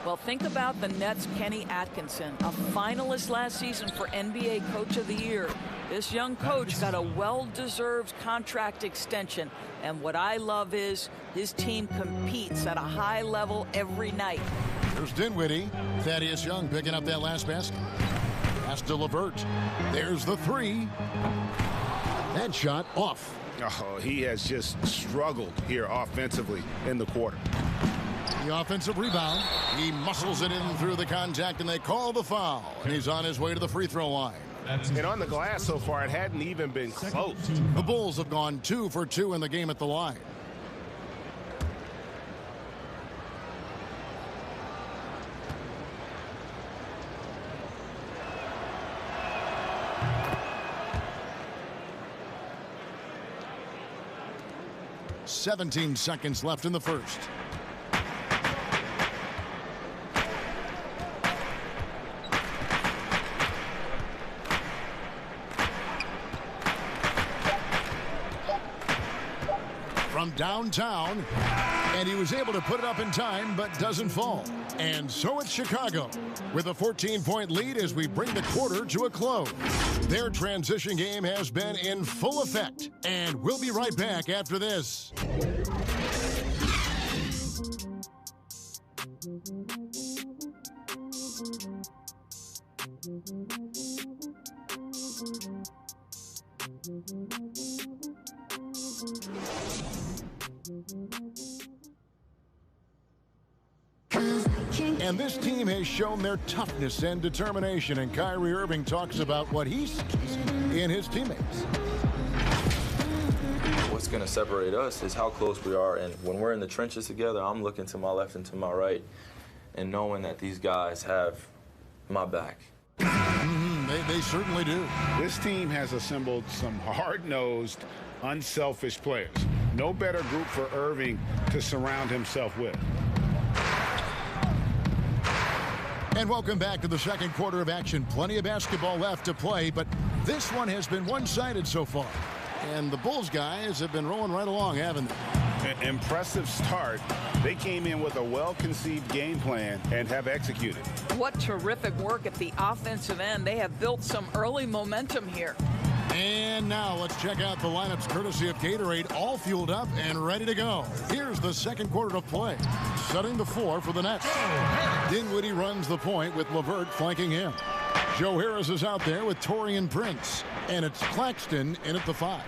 Well, think about the Nets' Kenny Atkinson, a finalist last season for NBA Coach of the Year. This young coach got a well-deserved contract extension. And what I love is his team competes at a high level every night. There's Dinwiddie. Thaddeus Young picking up that last basket. Pass to LeVert. There's the three. That shot off. Oh, he has just struggled here offensively in the quarter. The offensive rebound. He muscles it in through the contact, and they call the foul. And he's on his way to the free throw line. And on the glass so far, it hadn't even been close. The Bulls have gone 2 for 2 in the game at the line. "17 seconds left in the first." From downtown, and he was able to put it up in time, but doesn't fall. And so it's Chicago with a 14-point lead as we bring the quarter to a close. Their transition game has been in full effect, and we'll be right back after this. And this team has shown their toughness and determination, and Kyrie Irving talks about what he sees in his teammates. What's going to separate us is how close we are, and when we're in the trenches together, I'm looking to my left and to my right and knowing that these guys have my back. They certainly do. This team has assembled some hard-nosed, unselfish players. No better group for Irving to surround himself with. And welcome back to the second quarter of action. Plenty of basketball left to play, but this one has been one-sided so far. And the Bulls guys have been rolling right along, haven't they? An impressive start. They came in with a well-conceived game plan and have executed. What terrific work at the offensive end. They have built some early momentum here. And now let's check out the lineups courtesy of Gatorade, all fueled up and ready to go. Here's the second quarter of play. Setting the floor for the Nets. Dinwiddie runs the point with LeVert flanking him. Joe Harris is out there with Taurean Prince. And it's Claxton in at the 5.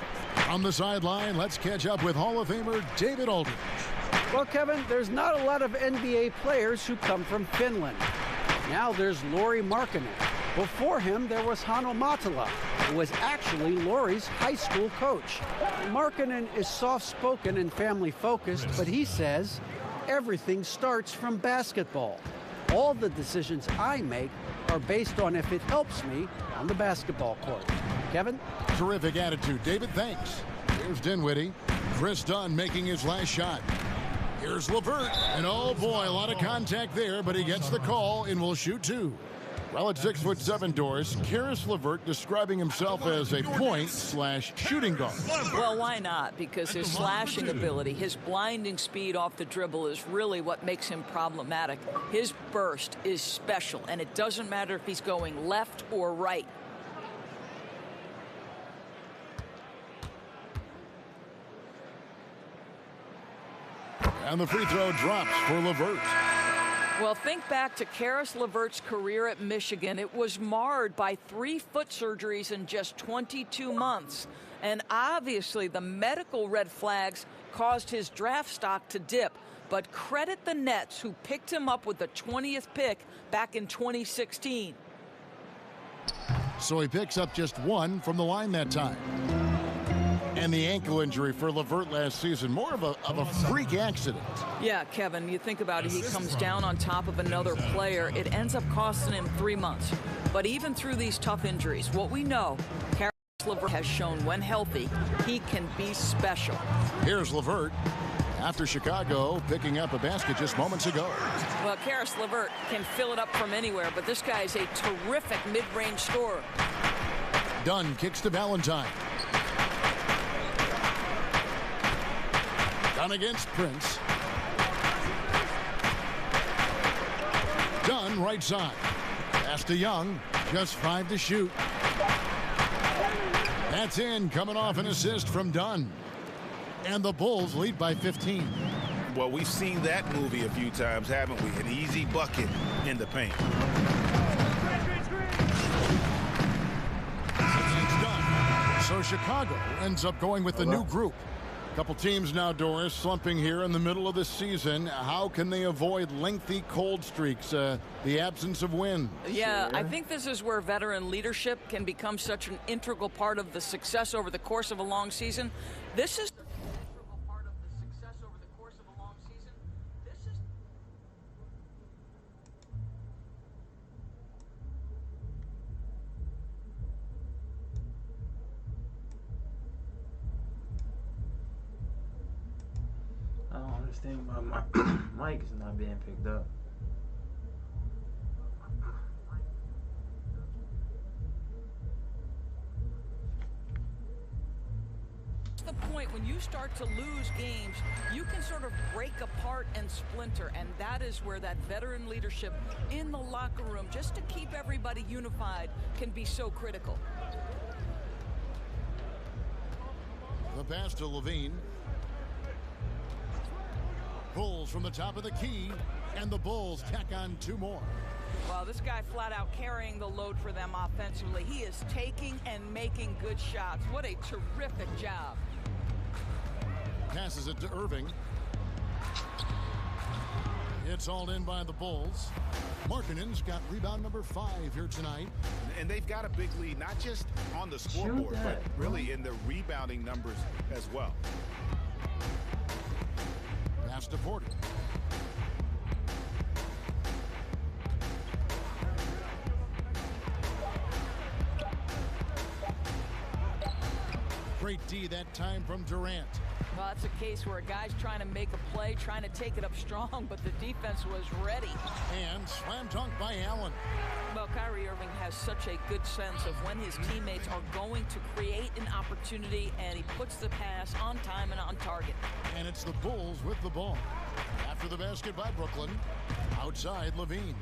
On the sideline, let's catch up with Hall of Famer David Aldridge. Well, Kevin, there's not a lot of NBA players who come from Finland. Now there's Lauri Markkanen. Before him, there was Hanno Matala, who was actually Lauri's high school coach. Markkanen is soft-spoken and family-focused, but he says everything starts from basketball. All the decisions I make are based on if it helps me on the basketball court. Kevin? Terrific attitude. David, thanks. Here's Dinwiddie. Chris Dunn making his last shot. Here's LeVert. And oh boy, a lot of contact there, but he gets the call and will shoot 2. Well, at 6'7", Doris, Caris LeVert describing himself as a point/shooting guard. Well, why not? Because his slashing ability, his blinding speed off the dribble is really what makes him problematic. His burst is special, and it doesn't matter if he's going left or right. And the free throw drops for LeVert. Well, think back to Caris LeVert's career at Michigan. It was marred by 3 foot surgeries in just 22 months. And obviously, the medical red flags caused his draft stock to dip. But credit the Nets, who picked him up with the 20th pick back in 2016. So he picks up just 1 from the line that time. And the ankle injury for LeVert last season, more of a freak accident. Yeah, Kevin, you think about it, he comes down on top of another player. It ends up costing him 3 months. But even through these tough injuries, what we know, Caris LeVert has shown when healthy, he can be special. Here's LeVert after Chicago picking up a basket just moments ago. Well, Caris LeVert can fill it up from anywhere, but this guy is a terrific mid-range scorer. Dunn kicks to Valentine. Dunn against Prince. Dunn right side. Pass to Young. Just 5 to shoot. That's in, coming off an assist from Dunn. And the Bulls lead by 15. Well, we've seen that movie a few times, haven't we? An easy bucket in the paint. It's done. So Chicago ends up going with the new group. Couple teams now, Doris, slumping here in the middle of the season. How can they avoid lengthy cold streaks, the absence of wind? Yeah, I think this is where veteran leadership can become such an integral part of the success over the course of a long season. This is I don't understand why my mic is not being picked up. the point when you start to lose games, you can sort of break apart and splinter, and that is where that veteran leadership in the locker room, just to keep everybody unified, can be so critical. The pass to Levine. Bulls from the top of the key, and the Bulls tack on 2 more. Well, this guy flat out carrying the load for them offensively. He is taking and making good shots. What a terrific job. Passes it to Irving. It's all in by the Bulls. Markkanen's got rebound number 5 here tonight. And they've got a big lead, not just on the scoreboard, but really in the rebounding numbers as well. Pass to Porter. Great D that time from Durant. Well, that's a case where a guy's trying to make a play, trying to take it up strong, but the defense was ready. And slam dunk by Allen. Well, Kyrie Irving has such a good sense of when his teammates are going to create an opportunity, and he puts the pass on time and on target. And it's the Bulls with the ball. After the basket by Brooklyn. Outside, Levine.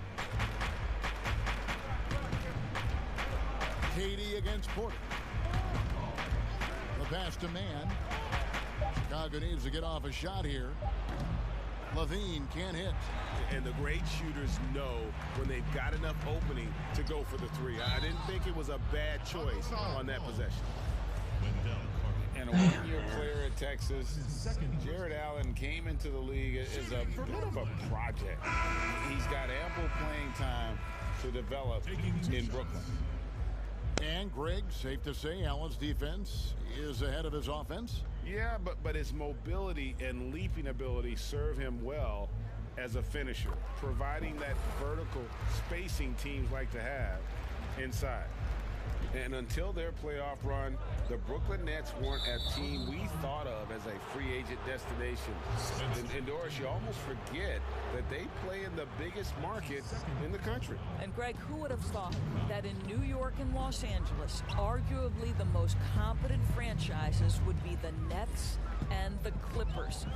Katie against Porter. The pass to Man. Chicago needs to get off a shot here. Levine can't hit. And the great shooters know when they've got enough opening to go for the 3. I didn't think it was a bad choice on that possession. And a one-year player at Texas, Jared Allen came into the league as a bit of a project. He's got ample playing time to develop in Brooklyn. And Greg, safe to say Allen's defense is ahead of his offense. Yeah, but his mobility and leaping ability serve him well as a finisher, providing that vertical spacing teams like to have inside. And until their playoff run, the Brooklyn Nets weren't a team we thought of as a free agent destination. And Doris, you almost forget that they play in the biggest market in the country. And Greg, who would have thought that in New York and Los Angeles, arguably the most competent franchises would be the Nets and the Clippers.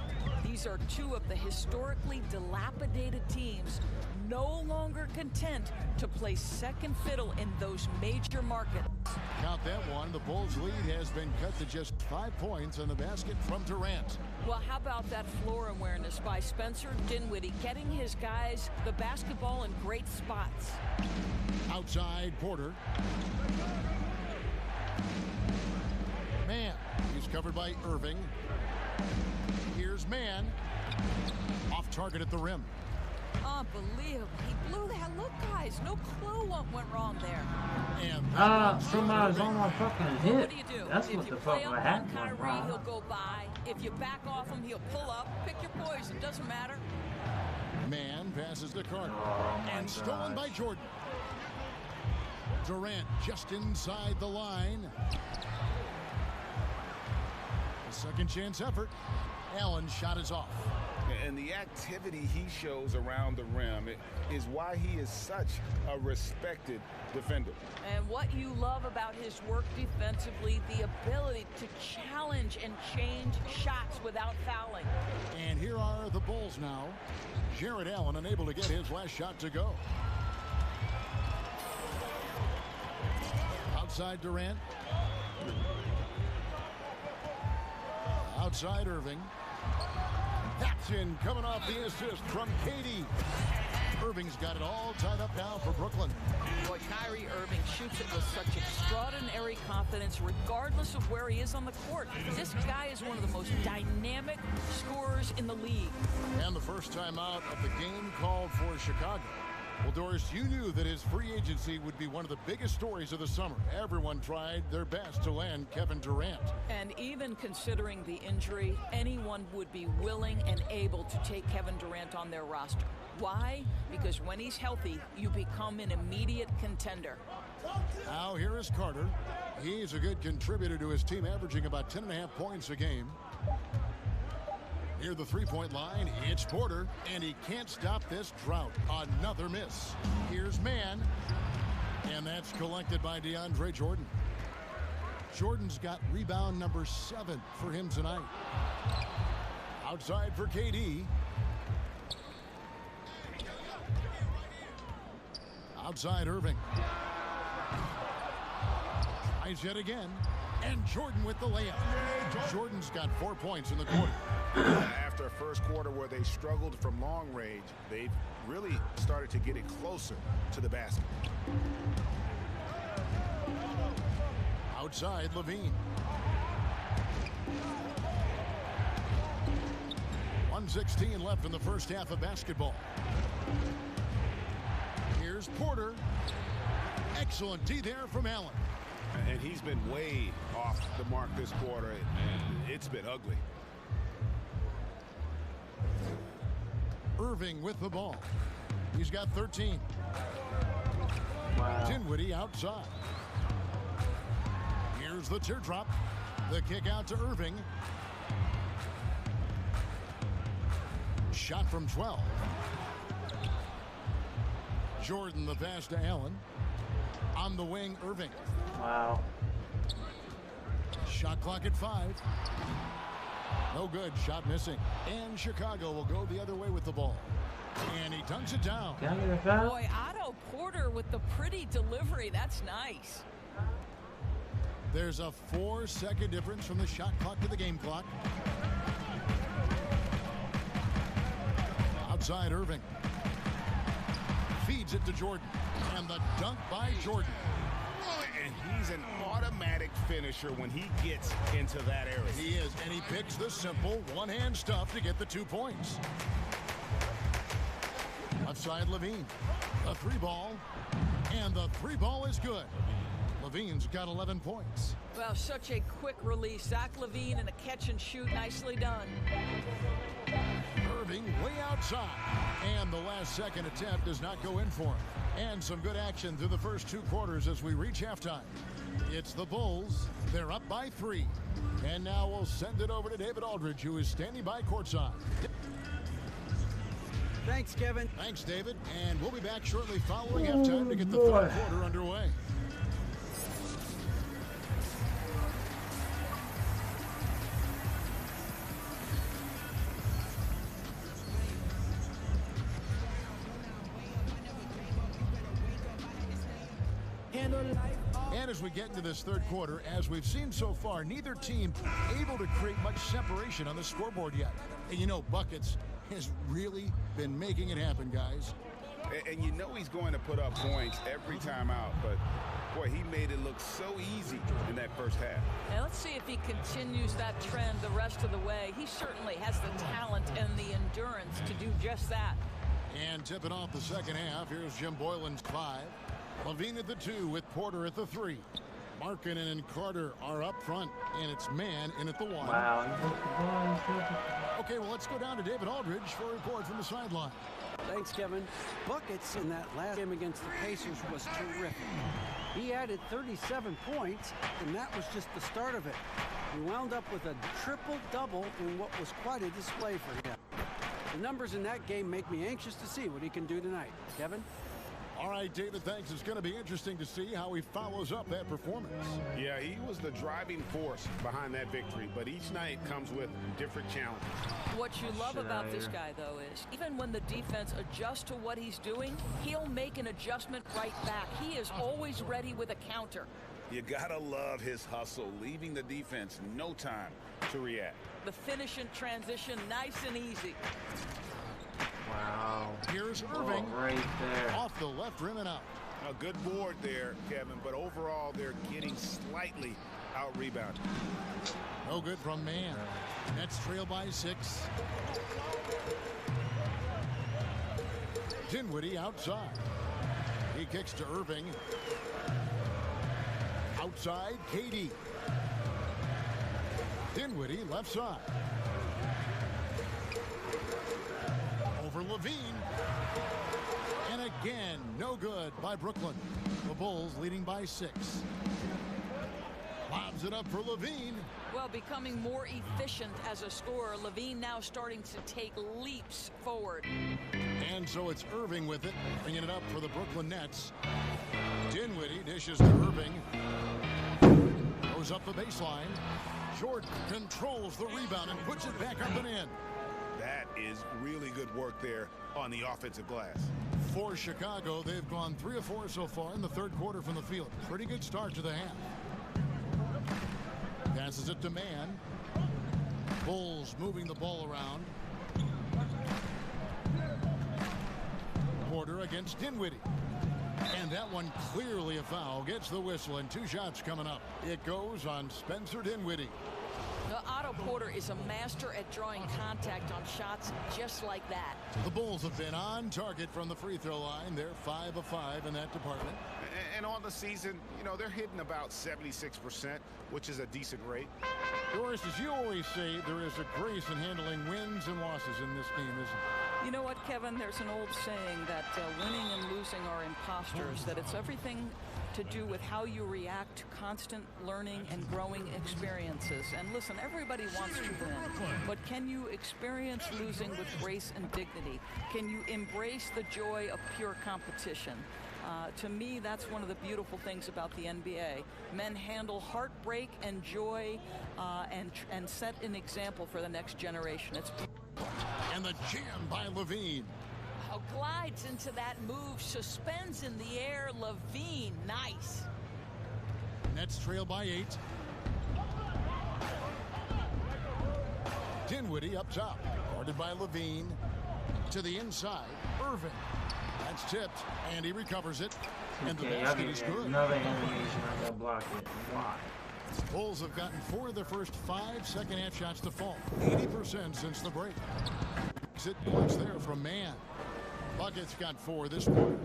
These are 2 of the historically dilapidated teams, no longer content to play second fiddle in those major markets. Count that one. The Bulls' lead has been cut to just 5 points on the basket from Durant. Well, how about that floor awareness by Spencer Dinwiddie, getting his guys the basketball in great spots. Outside, Porter. Man, he's covered by Irving. Here's Man. Off target at the rim. Unbelievable. He blew that. Look, guys, no clue what went wrong there. And somebody's on my fucking hip. What do you do? That's if what you the play fuck up happened. on Kyrie, he'll go by. If you back off him, he'll pull up. Pick your poison. Doesn't matter. Man passes to Carter. And gosh. stolen by Jordan. Durant just inside the line. A second chance effort. Allen's shot is off. And the activity he shows around the rim is why he is such a respected defender. And what you love about his work defensively, the ability to challenge and change shots without fouling. And here are the Bulls now. Jared Allen unable to get his last shot to go. Outside Durant. Outside Irving. That's in, coming off the assist from KD. Irving's got it all tied up now for Brooklyn. Boy, Kyrie Irving shoots it with such extraordinary confidence regardless of where he is on the court. This guy is one of the most dynamic scorers in the league. And the first time out of the game called for Chicago. Well, Doris, you knew that his free agency would be one of the biggest stories of the summer. Everyone tried their best to land Kevin Durant. And even considering the injury, anyone would be willing and able to take Kevin Durant on their roster. Why? Because when he's healthy, you become an immediate contender. Now here is Carter. He's a good contributor to his team, averaging about 10.5 points a game. Near the three-point line, it's Porter, and he can't stop this drought. Another miss. Here's Mann, and that's collected by DeAndre Jordan. Jordan's got rebound number 7 for him tonight. Outside for KD. Outside Irving. Tries yet again. And Jordan with the layup. Jordan's got 4 points in the quarter. After a first quarter where they struggled from long range, they've really started to get it closer to the basket. Outside Levine. 1:16 left in the first half of basketball. Here's Porter. Excellent D there from Allen. And he's been way off the mark this quarter. It's been ugly. Irving with the ball. He's got 13. Wow. Dinwiddie outside. Here's the teardrop. The kick out to Irving. Shot from 12. Jordan the pass to Allen. On the wing, Irving. Wow. Shot clock at 5. No good. Shot missing. And Chicago will go the other way with the ball. And he dunks it down. Can I get a foul? Boy, Otto Porter with the pretty delivery. That's nice. There's a 4-second difference from the shot clock to the game clock. Outside Irving. Feeds it to Jordan. And the dunk by Jordan. And he's an automatic finisher when he gets into that area. He is, and he picks the simple one-hand stuff to get the 2 points. Outside Levine. A 3-ball. And the 3-ball is good. Levine's got 11 points. Well, such a quick release. Zach LaVine and a catch and shoot. Nicely done. Irving way outside. And the last second attempt does not go in for him. And some good action through the first 2 quarters as we reach halftime. It's the Bulls. They're up by 3. And now we'll send it over to David Aldridge, who is standing by courtside. Thanks, Kevin. Thanks, David. And we'll be back shortly following halftime to get the third quarter underway. And as we get into this third quarter, as we've seen so far, neither team able to create much separation on the scoreboard yet. And you know, Buckets has really been making it happen, guys. And you know he's going to put up points every time out, but boy, he made it look so easy in that first half. And let's see if he continues that trend the rest of the way. He certainly has the talent and the endurance to do just that. And tipping off the second half, here's Jim Boylan's 5. Levine at the 2 with Porter at the 3. Markkanen and Carter are up front, and it's Mann in at the 1. Wow. Okay, well, let's go down to David Aldridge for a report from the sideline. Thanks, Kevin. Buckets in that last game against the Pacers was terrific. He added 37 points, and that was just the start of it. He wound up with a triple-double in what was quite a display for him. The numbers in that game make me anxious to see what he can do tonight. Kevin? All right, David, thanks. It's going to be interesting to see how he follows up that performance. Yeah, he was the driving force behind that victory, but each night comes with different challenges. What you love about this guy, though, is even when the defense adjusts to what he's doing, he'll make an adjustment right back. He is always ready with a counter. You gotta love his hustle, leaving the defense no time to react. The finish in transition, nice and easy. Wow. Here's Irving. Oh, right there. Off the left rim and out. A good board there, Kevin, but overall they're getting slightly out-rebounded. No good from Mann. Nets trail by 6. Dinwiddie outside. He kicks to Irving. Outside, KD. Dinwiddie left side. Over Levine. And again, no good by Brooklyn. The Bulls leading by 6. Lobs it up for Levine. Well, becoming more efficient as a scorer, Levine now starting to take leaps forward. And so it's Irving with it, bringing it up for the Brooklyn Nets. Dinwiddie dishes to Irving. Goes up the baseline. Jordan controls the rebound and puts it back up and in. That is really good work there on the offensive glass. For Chicago, they've gone 3 of 4 so far in the third quarter from the field. Pretty good start to the half. Passes it to Mann. Bulls moving the ball around. Porter against Dinwiddie. And that one clearly a foul. Gets the whistle and 2 shots coming up. It goes on Spencer Dinwiddie. Otto Porter is a master at drawing contact on shots just like that. The Bulls have been on target from the free throw line. They're 5 of 5 in that department. And on the season, you know, they're hitting about 76%, which is a decent rate. Doris, as you always say, there is a grace in handling wins and losses in this game, isn't there? You know what, Kevin? There's an old saying that winning and losing are imposters, that it's everything to do with how you react to constant learning and growing experiences. And listen, everybody wants to win, but can you experience losing with grace and dignity? Can you embrace the joy of pure competition? To me, that's one of the beautiful things about the NBA. Men handle heartbreak and joy and set an example for the next generation. It's and the jam by Levine. Glides into that move, suspends in the air. Levine, nice. Nets trail by 8. Dinwiddie up top, guarded by Levine. To the inside, Irving. That's tipped, and he recovers it. And the basket is good. Another animation, I got blocked it. Why? Bulls have gotten 4 of their first 5 second-half shots to fall. 80% since the break. Exit points there from Mann. Bucket's got 4 this quarter.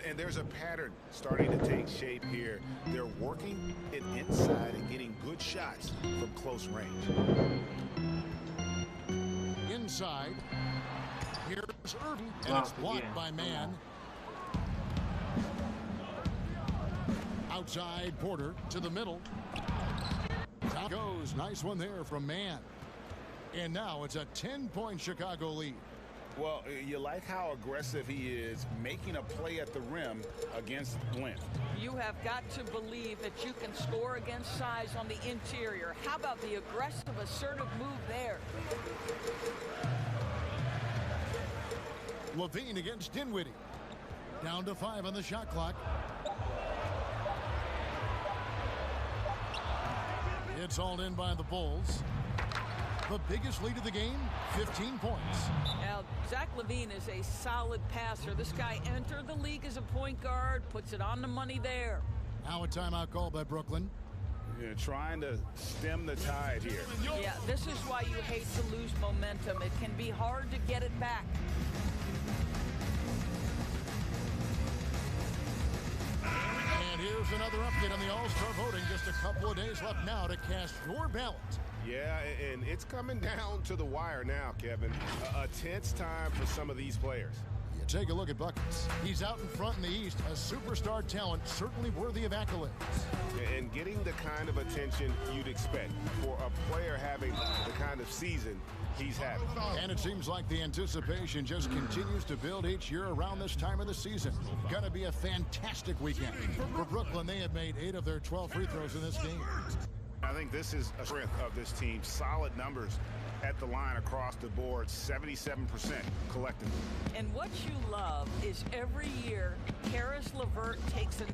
And there's a pattern starting to take shape here. They're working it inside and getting good shots from close range. Inside. Here's Irving, and it's blocked by Mann. Outside, Porter to the middle. Top goes. Nice one there from Mann. And now it's a 10-point Chicago lead. Well, you like how aggressive he is, making a play at the rim against length. You have got to believe that you can score against size on the interior. How about the aggressive, assertive move there? Levine against Dinwiddie. Down to 5 on the shot clock. It's hauled in by the Bulls. The biggest lead of the game, 15 points. Now, Zach LaVine is a solid passer. This guy entered the league as a point guard, puts it on the money there. Now a timeout call by Brooklyn. You're trying to stem the tide here. Yeah, this is why you hate to lose momentum. It can be hard to get it back. And here's another update on the All-Star voting. Just a couple of days left now to cast your ballot. Yeah, and it's coming down to the wire now, Kevin. A tense time for some of these players. You Take a look at buckets. He's out in front in the East, a superstar talent, certainly worthy of accolades. And getting the kind of attention you'd expect for a player having the kind of season he's having. And it seems like the anticipation just continues to build each year around this time of the season. Gonna be a fantastic weekend. For Brooklyn, they have made 8 of their 12 free throws in this game. I think this is a strength of this team. Solid numbers at the line across the board, 77% collectively. And what you love is every year, Karis LeVert takes a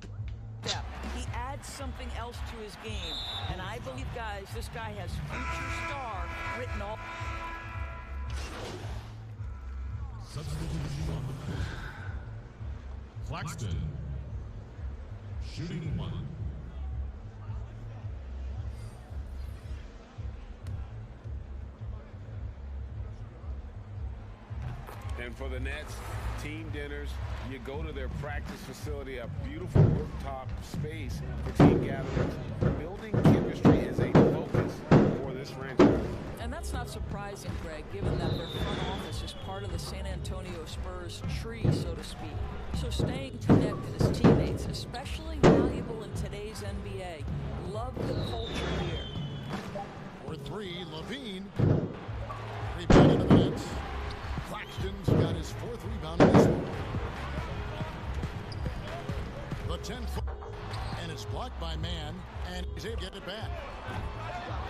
step. He adds something else to his game. And I believe, guys, this guy has future star written all. Substitution on the court. Claxton, shooting 1. And for the Nets, team dinners, you go to their practice facility, a beautiful rooftop space for team gatherings. Building chemistry is a focus for this franchise. And that's not surprising, Greg, given that their front office is part of the San Antonio Spurs tree, so to speak. So staying connected as teammates, especially valuable in today's NBA. Love the culture here. For 3, Levine. Rebound in the minutes. Claxton's got his 4th rebound in this one. The 10-foot, and it's blocked by Mann, and he's able to get it back.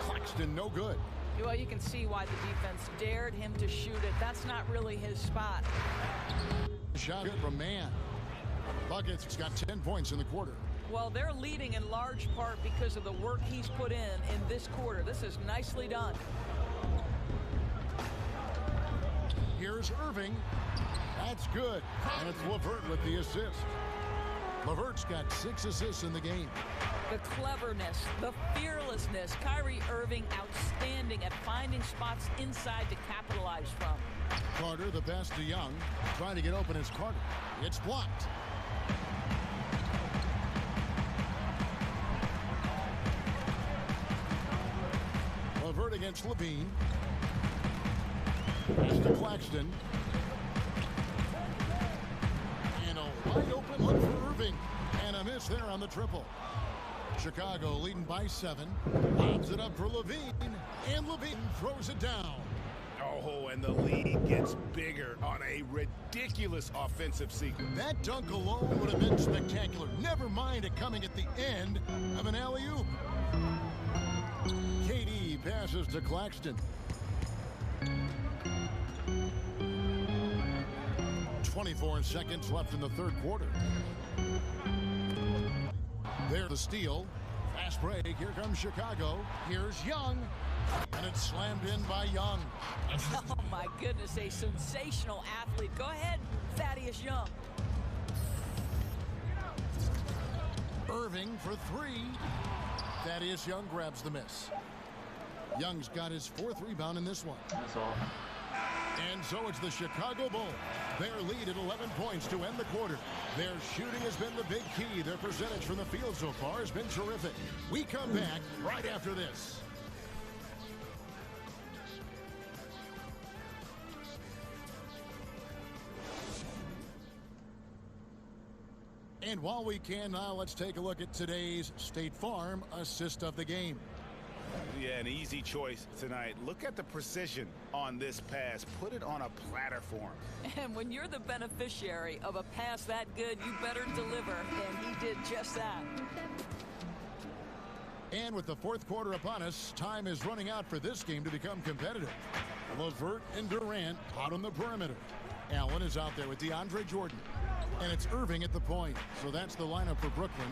Claxton, no good. Well, you can see why the defense dared him to shoot it. That's not really his spot. Shot good from Mann. Buckets got 10 points in the quarter. Well, they're leading in large part because of the work he's put in this quarter. This is nicely done. Here's Irving. That's good. And it's LeVert with the assist. LeVert's got 6 assists in the game. The cleverness, the fearlessness. Kyrie Irving outstanding at finding spots inside to capitalize from. Carter, the pass to Young. Trying to get open is Carter. It's blocked. LeVert against Levine. Pass to Claxton. And a wide open look for Irving. And a miss there on the triple. Chicago leading by 7. Lobs it up for Levine. And Levine throws it down. Oh, and the lead gets bigger on a ridiculous offensive sequence. That dunk alone would have been spectacular. Never mind it coming at the end of an alley-oop. KD passes to Claxton. 24 seconds left in the third quarter. There the steal. Fast break. Here comes Chicago. Here's Young. And it's slammed in by Young. Oh, my goodness, a sensational athlete. Go ahead, Thaddeus Young. Irving for 3. Thaddeus Young grabs the miss. Young's got his 4th rebound in this one. That's all. And so it's the Chicago Bulls. Their lead at 11 points to end the quarter. Their shooting has been the big key. Their percentage from the field so far has been terrific. We come back right after this. And while we can now, let's take a look at today's State Farm assist of the game. Yeah, an easy choice tonight. Look at the precision on this pass. Put it on a platter for him. And when you're the beneficiary of a pass that good, you better deliver. And he did just that. And with the fourth quarter upon us, time is running out for this game to become competitive. LeVert and Durant out on the perimeter. Allen is out there with DeAndre Jordan. And it's Irving at the point. So that's the lineup for Brooklyn.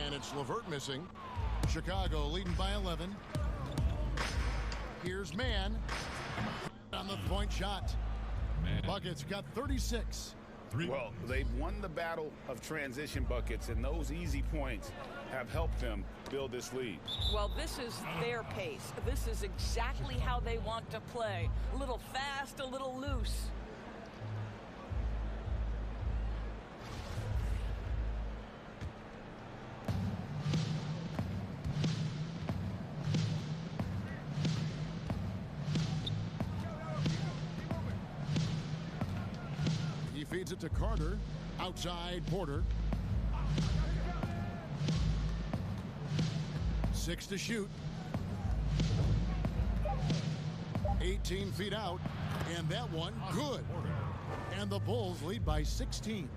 And it's LeVert missing. Chicago leading by 11. Here's Mann on the point shot. Buckets got 36. Well, they've won the battle of transition buckets, and those easy points have helped them build this lead. Well, this is their pace. This is exactly how they want to play. A little fast, a little loose. feeds it to Carter. Outside Porter. 6 to shoot. 18 feet out. And that one, good. And the Bulls lead by 16.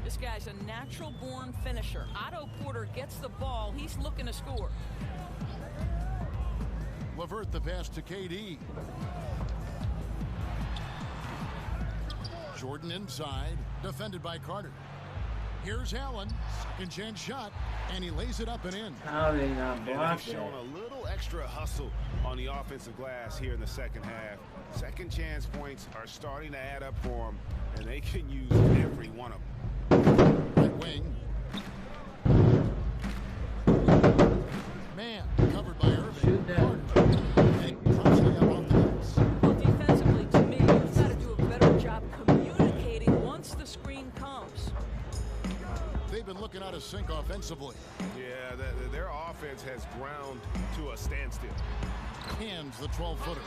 This guy's a natural-born finisher. Otto Porter gets the ball. He's looking to score. LeVert the pass to KD. Jordan inside, defended by Carter. Here's Allen, second chance shot, and he lays it up and in. How they not And block they've shown a little extra hustle on the offensive glass here in the second half. Second chance points are starting to add up for them, and they can use every one of them. Right wing. Man, covered by Irving. Shoot that. And crossing up off the glass. Well, defensively, to me, you've got to do a better job communicating once the screen comes. They've been looking out of sync offensively. Yeah, their offense has ground to a standstill. Hands the 12-footer.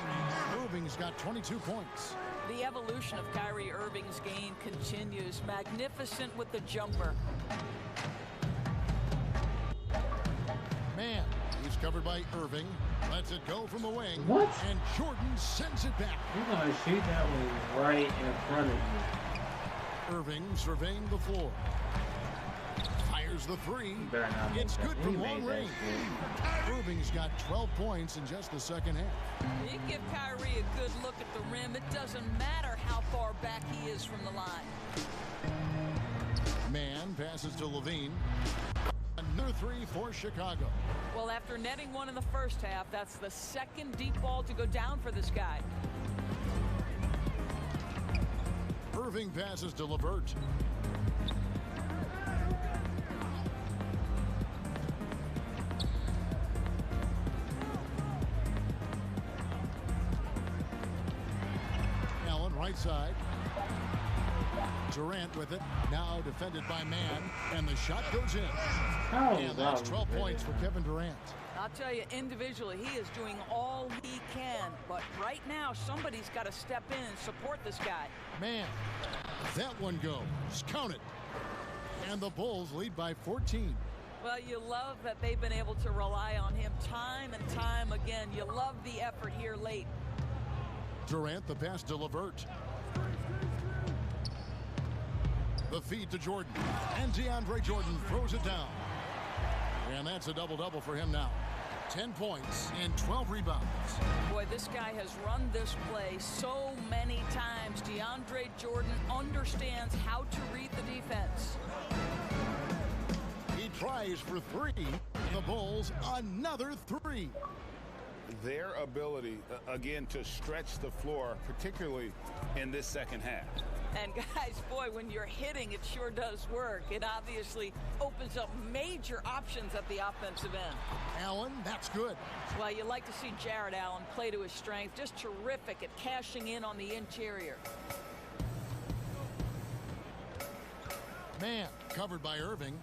Irving's got 22 points. The evolution of Kyrie Irving's game continues. Magnificent with the jumper. Man, he's covered by Irving. Lets it go from the wing. What? And Jordan sends it back. You're going to shoot that one right in front of you. Irving surveying the floor. Fires the three. Better not make It's that. good He from made long that range. shit. Irving's got 12 points in just the second half. You give Kyrie a good look at the rim. It doesn't matter how far back he is from the line. Man passes to Levine. Another three for Chicago. Well, after netting one in the first half, that's the second deep ball to go down for this guy. Irving passes to LeVert. Allen right side. Durant with it. Now defended by Man. And the shot goes in. How And is that's that 12 really? points for Kevin Durant. I'll tell you, individually, he is doing all he can. But right now, somebody's got to step in and support this guy. Man, that one goes. Count it. And the Bulls lead by 14. Well, you love that they've been able to rely on him time and time again. You love the effort here late. Durant the pass to LeVert. The feed to Jordan. And DeAndre Jordan throws it down. And that's a double-double for him now. 10 points and 12 rebounds. Boy, this guy has run this play so many times. DeAndre Jordan understands how to read the defense. He tries for three. The Bulls, another three. Their ability, again, to stretch the floor, particularly in this second half. And guys, boy, when you're hitting, it sure does work. It obviously opens up major options at the offensive end. Allen, that's good. Well, you like to see Jared Allen play to his strength. Just terrific at cashing in on the interior. Man, covered by Irving.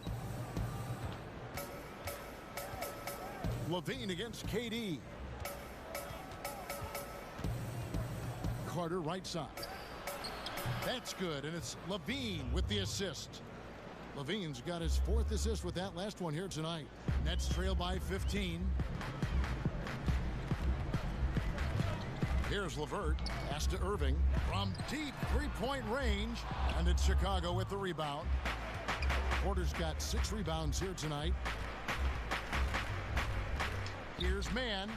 Levine against KD. Carter right side. That's good, and it's Levine with the assist. Levine's got his fourth assist with that last one here tonight. Nets trail by 15. Here's LeVert. Pass to Irving from deep three-point range, and it's Chicago with the rebound. Porter's got 6 rebounds here tonight. Here's Man.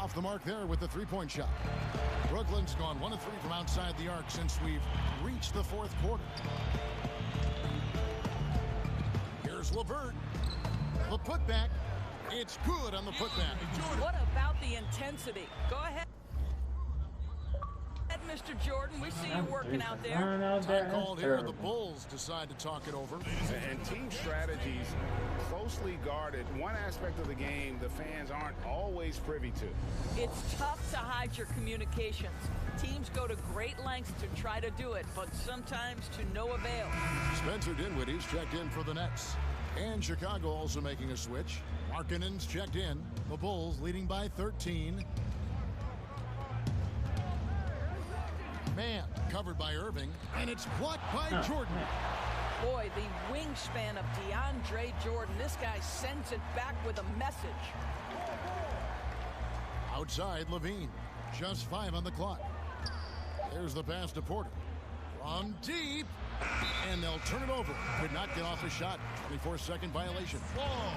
Off the mark there with the three-point shot. Brooklyn's gone 1 of 3 from outside the arc since we've reached the fourth quarter. Here's LeVert. The putback. It's good on the putback. What about the intensity? Go ahead, Mr. Jordan. We see you working out there. Time called here. The Bulls decide to talk it over. And team strategies closely guarded. One aspect of the game the fans aren't always privy to. It's tough to hide your communications. Teams go to great lengths to try to do it, but sometimes to no avail. Spencer Dinwiddie's checked in for the Nets. And Chicago also making a switch. Markkanen's checked in. The Bulls leading by 13. Man, covered by Irving, and it's blocked by Jordan. Boy, the wingspan of DeAndre Jordan. This guy sends it back with a message. Outside, Levine. Just 5 on the clock. There's the pass to Porter. From deep. And they'll turn it over. Could not get off a shot. 24-second violation. Ball.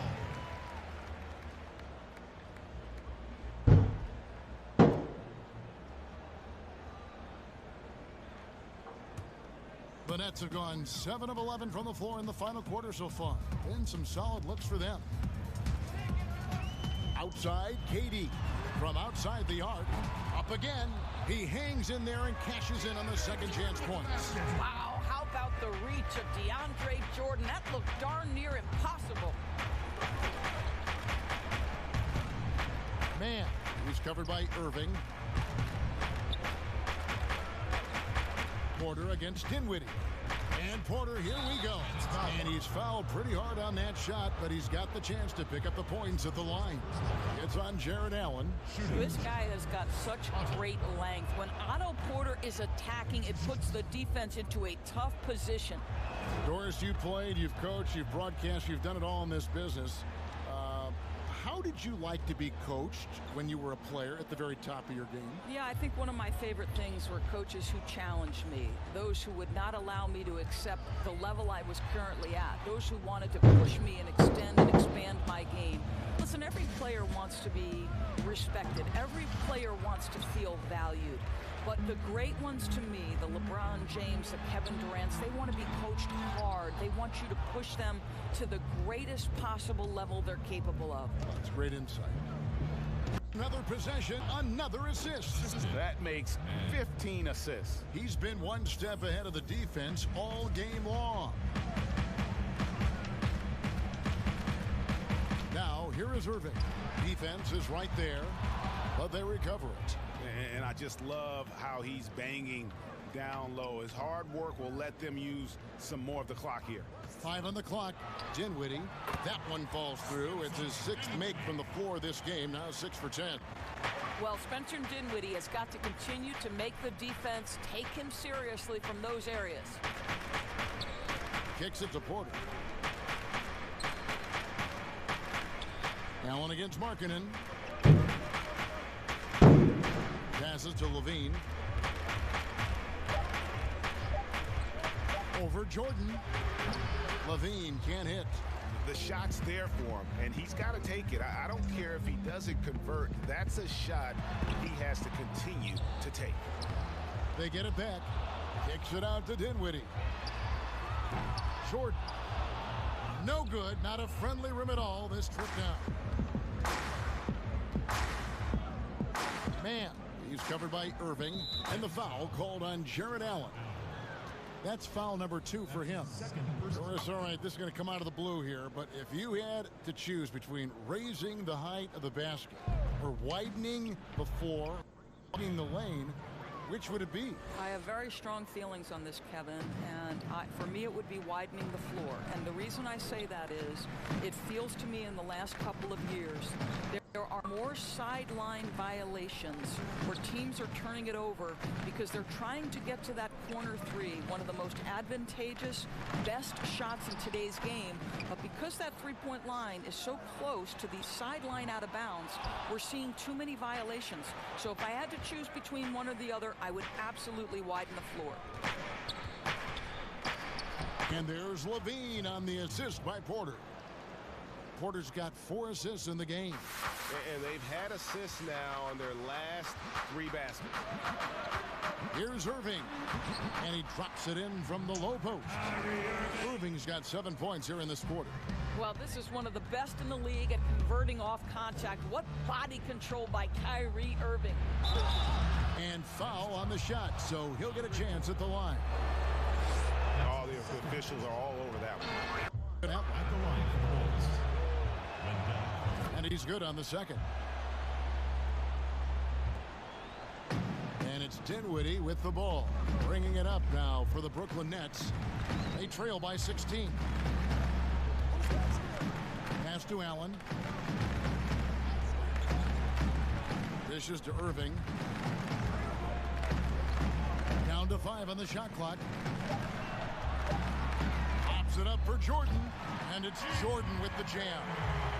The Nets have gone 7 of 11 from the floor in the final quarter so far. Been some solid looks for them. Outside, KD. From outside the arc. Up again. He hangs in there and cashes in on the second chance points. Wow, how about the reach of DeAndre Jordan? That looked darn near impossible. Man, he's covered by Irving. Porter against Dinwiddie. And Porter, here we go. And he's fouled pretty hard on that shot, but he's got the chance to pick up the points at the line. It's on Jared Allen. This guy has got such great length. When Otto Porter is attacking, it puts the defense into a tough position. Doris, you played, you've coached, you've broadcast, you've done it all in this business. How did you like to be coached when you were a player at the very top of your game? Yeah, I think one of my favorite things were coaches who challenged me, those who would not allow me to accept the level I was currently at, those who wanted to push me and extend and expand my game. Listen, every player wants to be respected. Every player wants to feel valued. But the great ones to me, the LeBron James, the Kevin Durants, they want to be coached hard. They want you to push them to the greatest possible level they're capable of. That's great insight. Another possession, another assist. That makes 15 assists. He's been one step ahead of the defense all game long. Now, here is Irving. Defense is right there, but they recover it. And I just love how he's banging down low. His hard work will let them use some more of the clock here. 5 on the clock. Dinwiddie. That one falls through. It's his 6th make from the floor this game. Now 6 for 10. Well, Spencer Dinwiddie has got to continue to make the defense take him seriously from those areas. Kicks it to Porter. Allen against Markkanen. Passes to Levine. Over Jordan. Levine can't hit. The shot's there for him, and he's got to take it. I don't care if he doesn't convert. That's a shot he has to continue to take. They get it back. Kicks it out to Dinwiddie. Jordan. No good. Not a friendly rim at all this trip down. Man. He's covered by Irving, and the foul called on Jared Allen. That's foul number 2 for him. Doris, all right, this is going to come out of the blue here, but if you had to choose between raising the height of the basket or widening before widening the lane, which would it be? I have very strong feelings on this, Kevin, and for me it would be widening the floor. And the reason I say that is it feels to me in the last couple of years there are more sideline violations where teams are turning it over because they're trying to get to that corner 3, one of the most advantageous, best shots in today's game. But because that three-point line is so close to the sideline out of bounds, we're seeing too many violations. So if I had to choose between one or the other, I would absolutely widen the floor. And there's Levine on the assist by Porter. Porter's got 4 assists in the game. And they've had assists now on their last 3 baskets. Here's Irving. And he drops it in from the low post. Irving's got 7 points here in this quarter. Well, this is one of the best in the league at converting off contact. What body control by Kyrie Irving. And foul on the shot, so he'll get a chance at the line. All the officials are all over that one. At the line for the Bulls. And he's good on the second. And it's Dinwiddie with the ball. Bringing it up now for the Brooklyn Nets. They trail by 16. Pass to Allen. Dishes to Irving. Down to 5 on the shot clock. Pops it up for Jordan, and it's Jordan with the jam.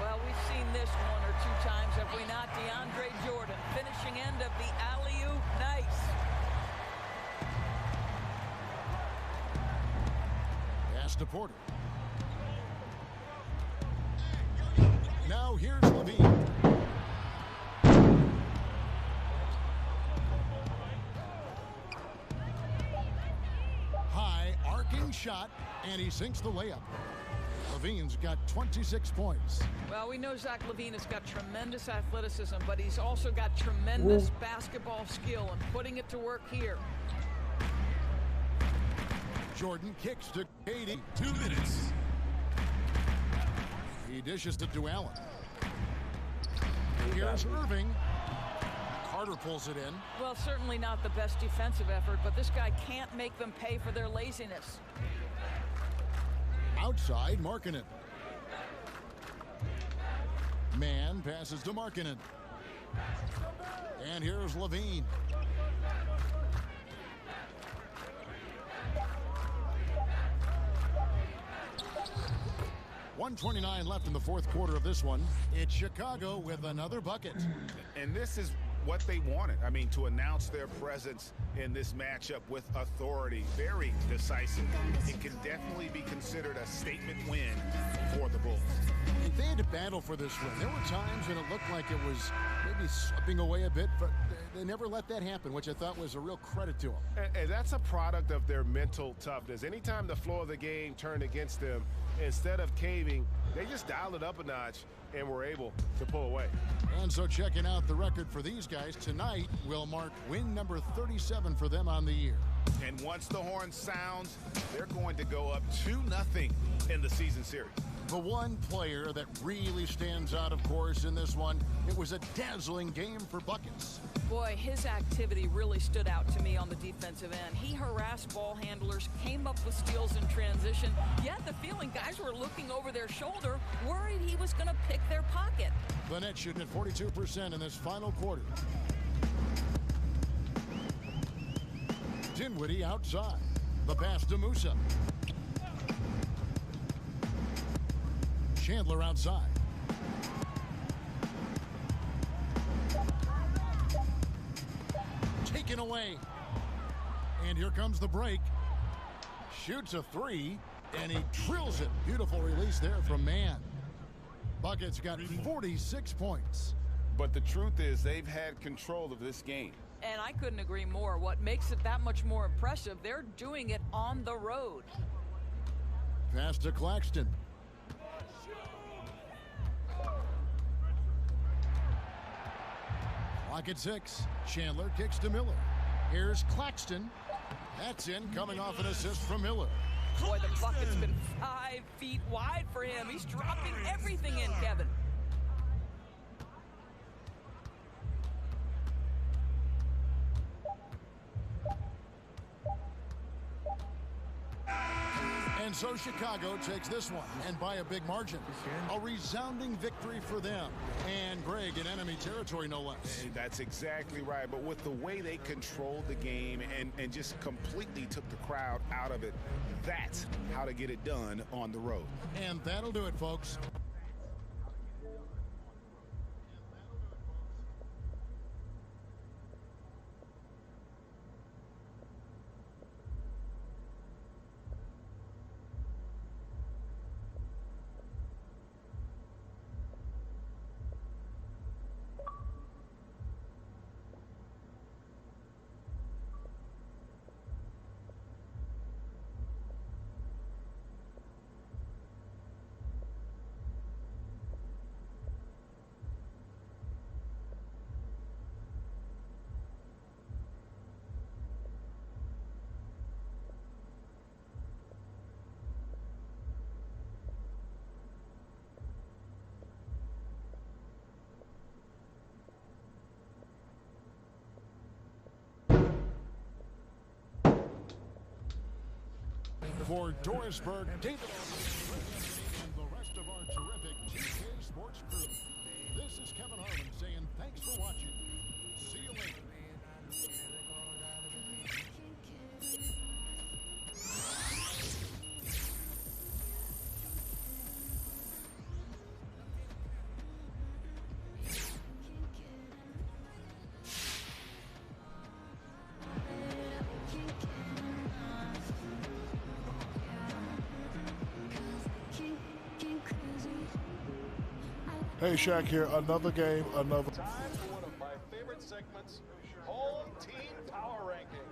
Well, we've seen this one or two times, have we not? DeAndre Jordan, finishing end of the alley-oop. Nice. Pass to Porter. Now here's Levine. High arcing shot, and he sinks the layup. Levine's got 26 points. Well, we know Zach LaVine has got tremendous athleticism, but he's also got tremendous basketball skill and putting it to work here. Jordan kicks to Katie. 2 minutes. He dishes to Allen. Here's Irving. Carter pulls it in. Well, certainly not the best defensive effort, but this guy can't make them pay for their laziness. Outside, Markkanen. Man passes to Markkanen. And here's Levine. .129 left in the fourth quarter of this one. It's Chicago with another bucket. And this is what they wanted. I mean, to announce their presence in this matchup with authority, very decisive. It can definitely be considered a statement win for the Bulls. They had to battle for this win. There were times when it looked like it was maybe slipping away a bit, but they never let that happen, which I thought was a real credit to them. And that's a product of their mental toughness. Anytime the flow of the game turned against them, instead of caving, they just dialed it up a notch and were able to pull away. And so checking out the record for these guys tonight will mark win number 37 for them on the year. And once the horn sounds, they're going to go up 2-0 in the season series. The one player that really stands out, of course, in this one, it was a dazzling game for buckets. Boy, his activity really stood out to me on the defensive end. He harassed ball handlers, came up with steals in transition. You had the feeling guys were looking over their shoulder, worried he was going to pick their pocket. The Nets shooting at 42% in this final quarter. Dinwiddie outside. The pass to Musa. Chandler outside. Taken away. And here comes the break. Shoots a three, and he drills it. Beautiful release there from Man. Bucket's got 46 points. But the truth is they've had control of this game. And I couldn't agree more. What makes it that much more impressive, they're doing it on the road. Pass to Claxton. Clock at 6. Chandler kicks to Miller. Here's Claxton. That's in, coming off an assist from Miller. Boy, the bucket's been 5 feet wide for him. He's dropping everything in, Kevin. And so Chicago takes this one, and by a big margin. A resounding victory for them. And Greg in enemy territory, no less. That's exactly right. But with the way they controlled the game and just completely took the crowd out of it, that's how to get it done on the road. And that'll do it, folks. For Dorisburg, David and the rest of our terrific TK Sports crew. This is Kevin Harlan saying thanks for watching. See you later. Hey, Shaq here. Another game, another. Time for one of my favorite segments, Home Team Power Ranking.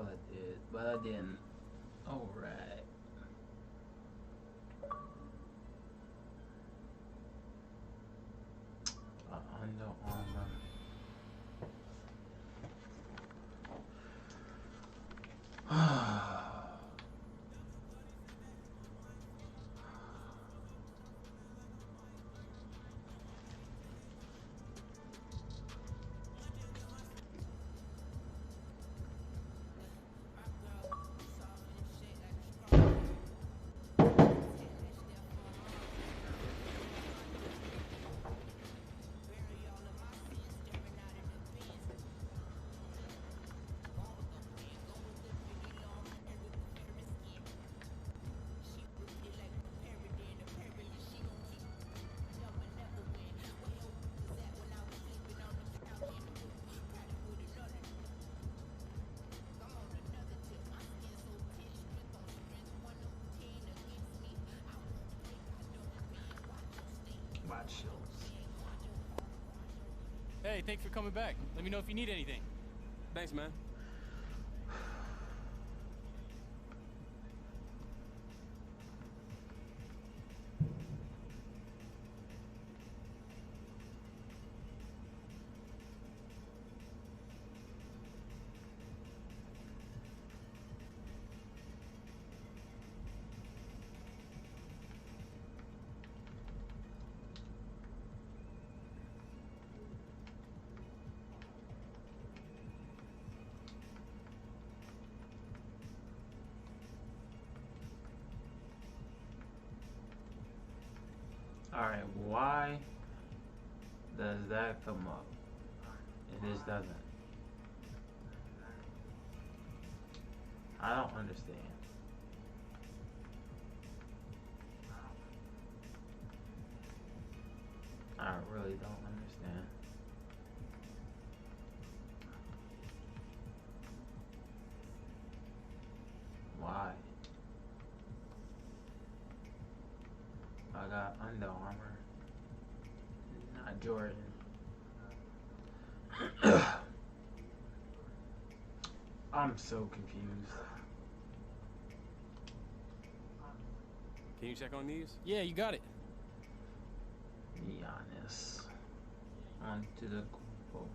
thought I did, but I didn't. Alright. Under Armour. Hey, thanks for coming back. Let me know if you need anything. Thanks, man. Alright, why does that come up? And this doesn't. I don't understand. I really don't understand. Why? I got Under Armour, not Jordan. I'm so confused. Can you check on these? Yeah, you got it. Giannis. On to the goal.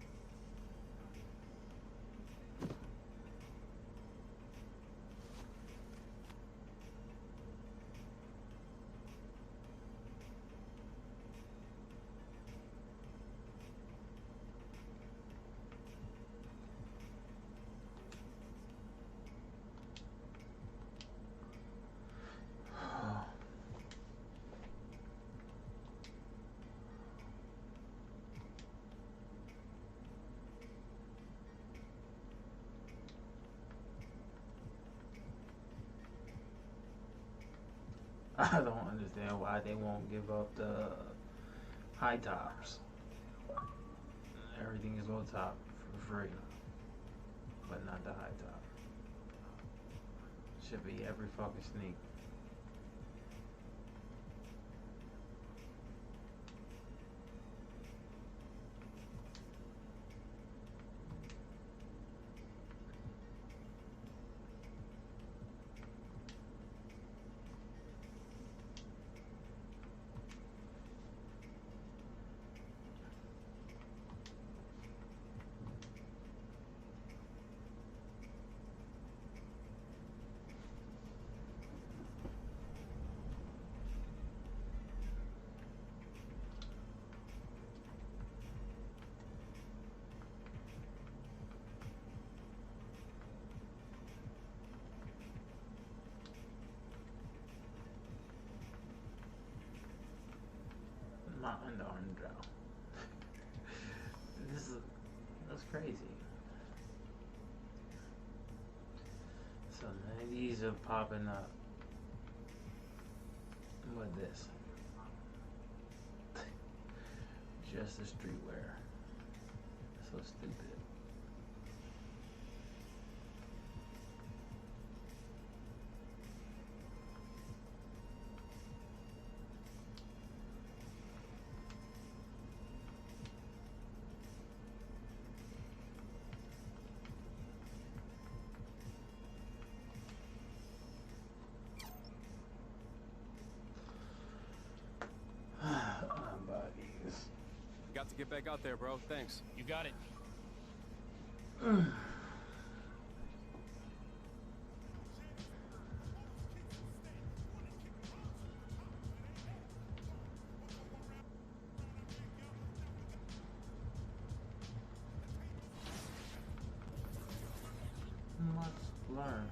I don't understand why they won't give up the high tops. Everything is low top for free, but not the high top. Should be every fucking sneak. Not underarm draw. That's crazy. So none of these are popping up. What this? Just the streetwear. So stupid. have to get back out there, bro. Thanks. You got it. Must learn.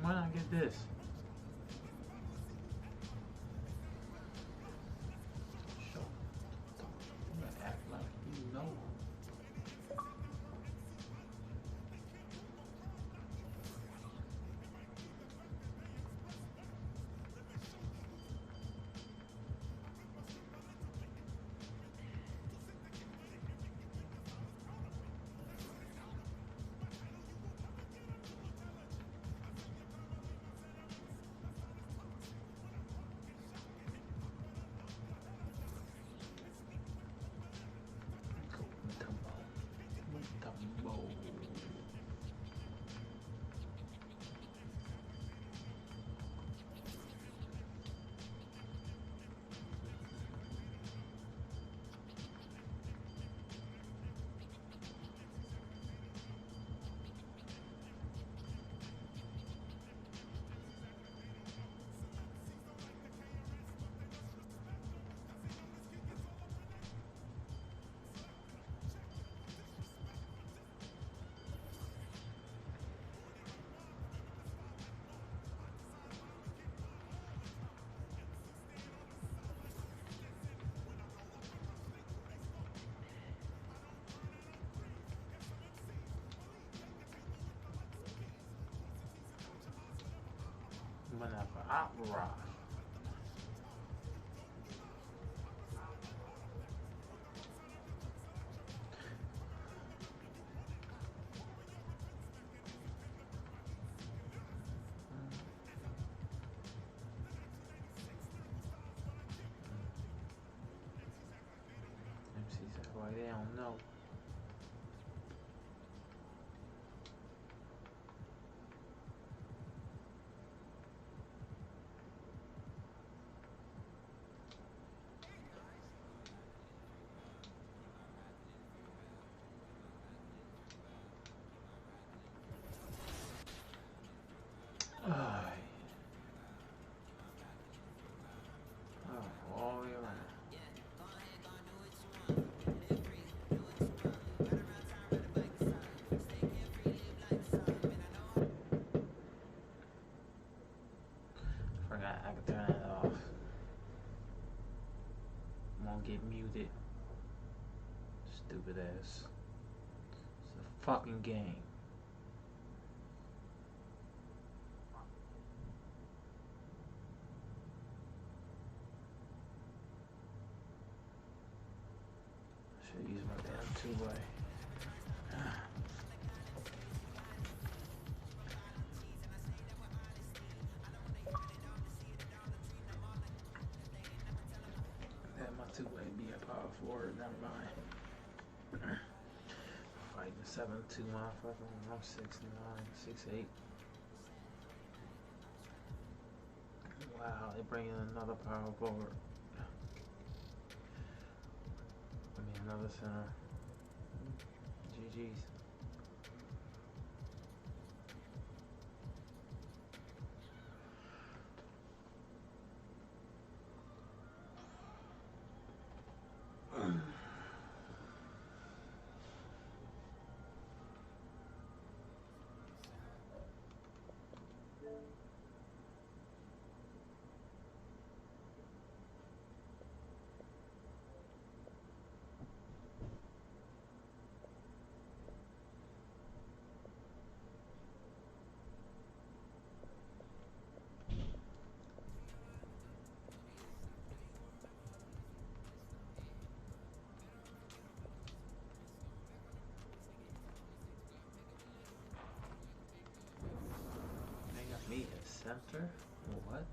Why not get this? Sure. You gotta act like you know. Whenever I arrive. MC's act like they don't know. All the way around. Forgot I could turn that off. Won't get muted. Stupid ass. It's a fucking game. Should use my damn two-way. Let my two-way be a power forward, never mind. Fighting 7'2" motherfucker. I'm 6'9", 6'8". Wow, they bring in another power forward. Another center. GG's. center? What?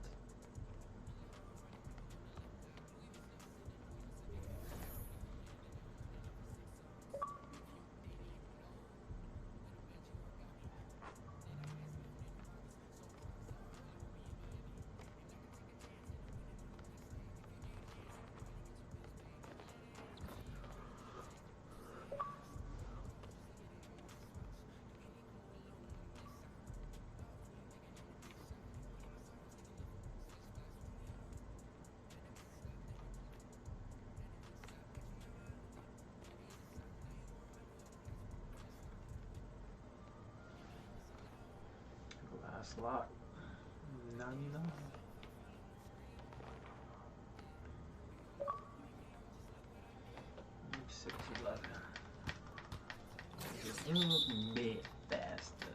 Last lot. 99. $6.11. A little bit faster.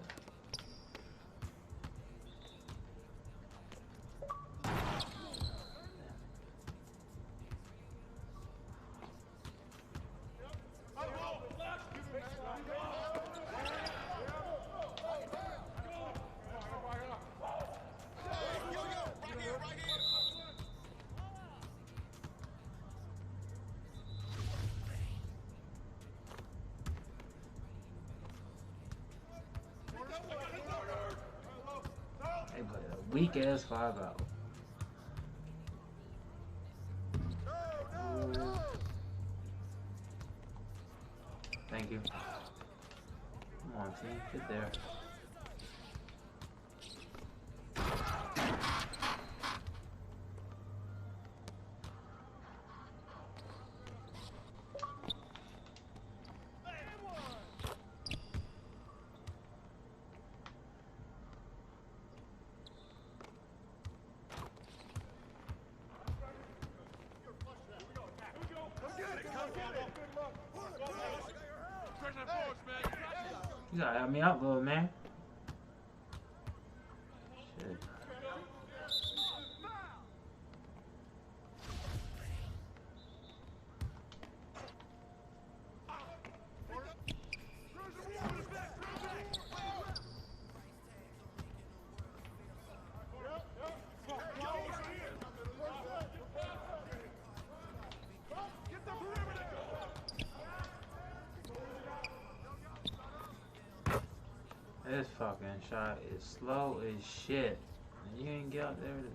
They put a weak ass 5-out. Thank you. Come on, team, get there. You gotta help me out, little man. Shit. This fucking shot is slow as shit. And you ain't get out there to...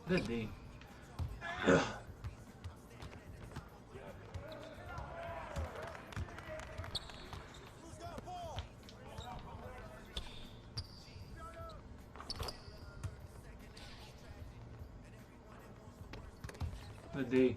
Good D. Good D.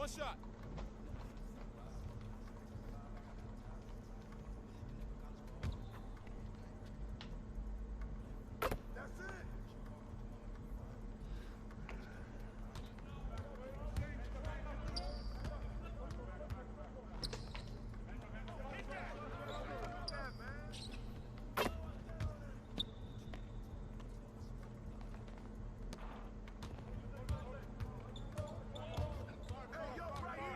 One shot. Hey, yo, right here.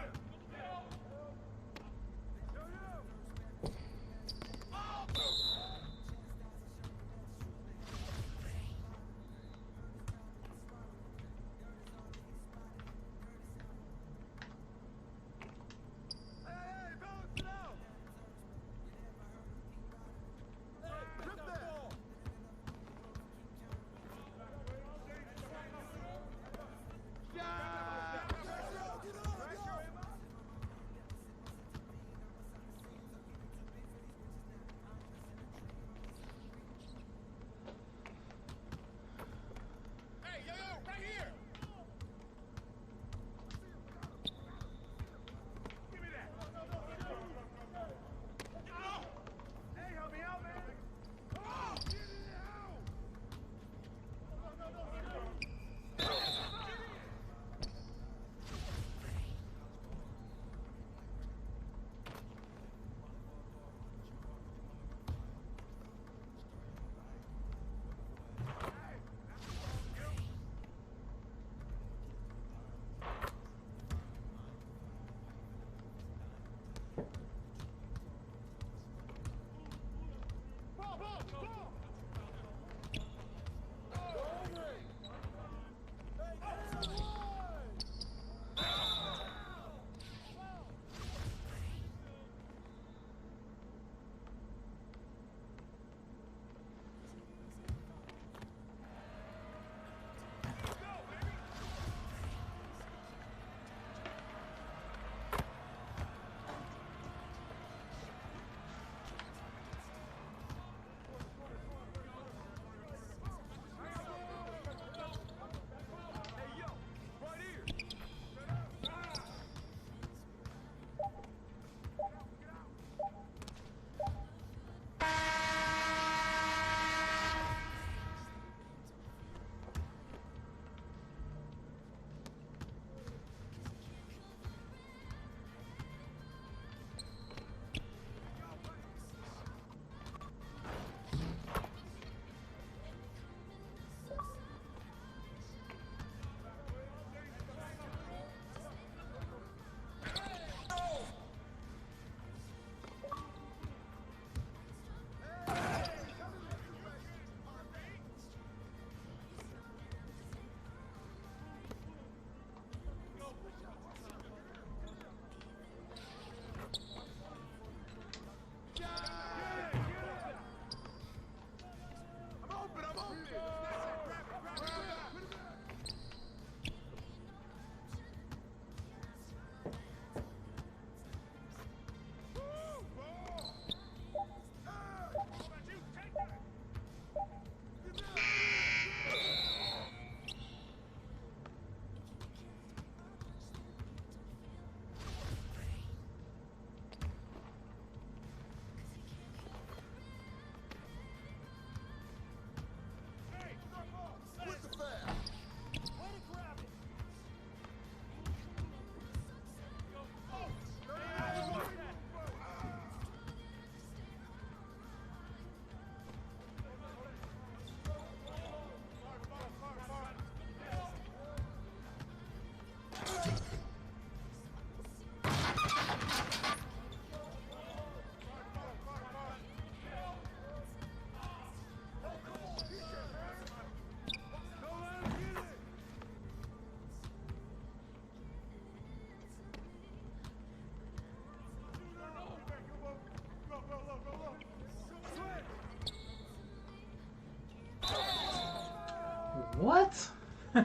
I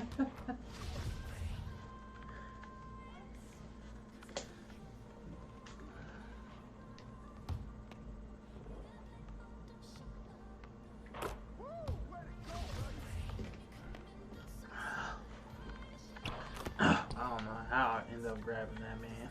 don't know how I end up grabbing that man.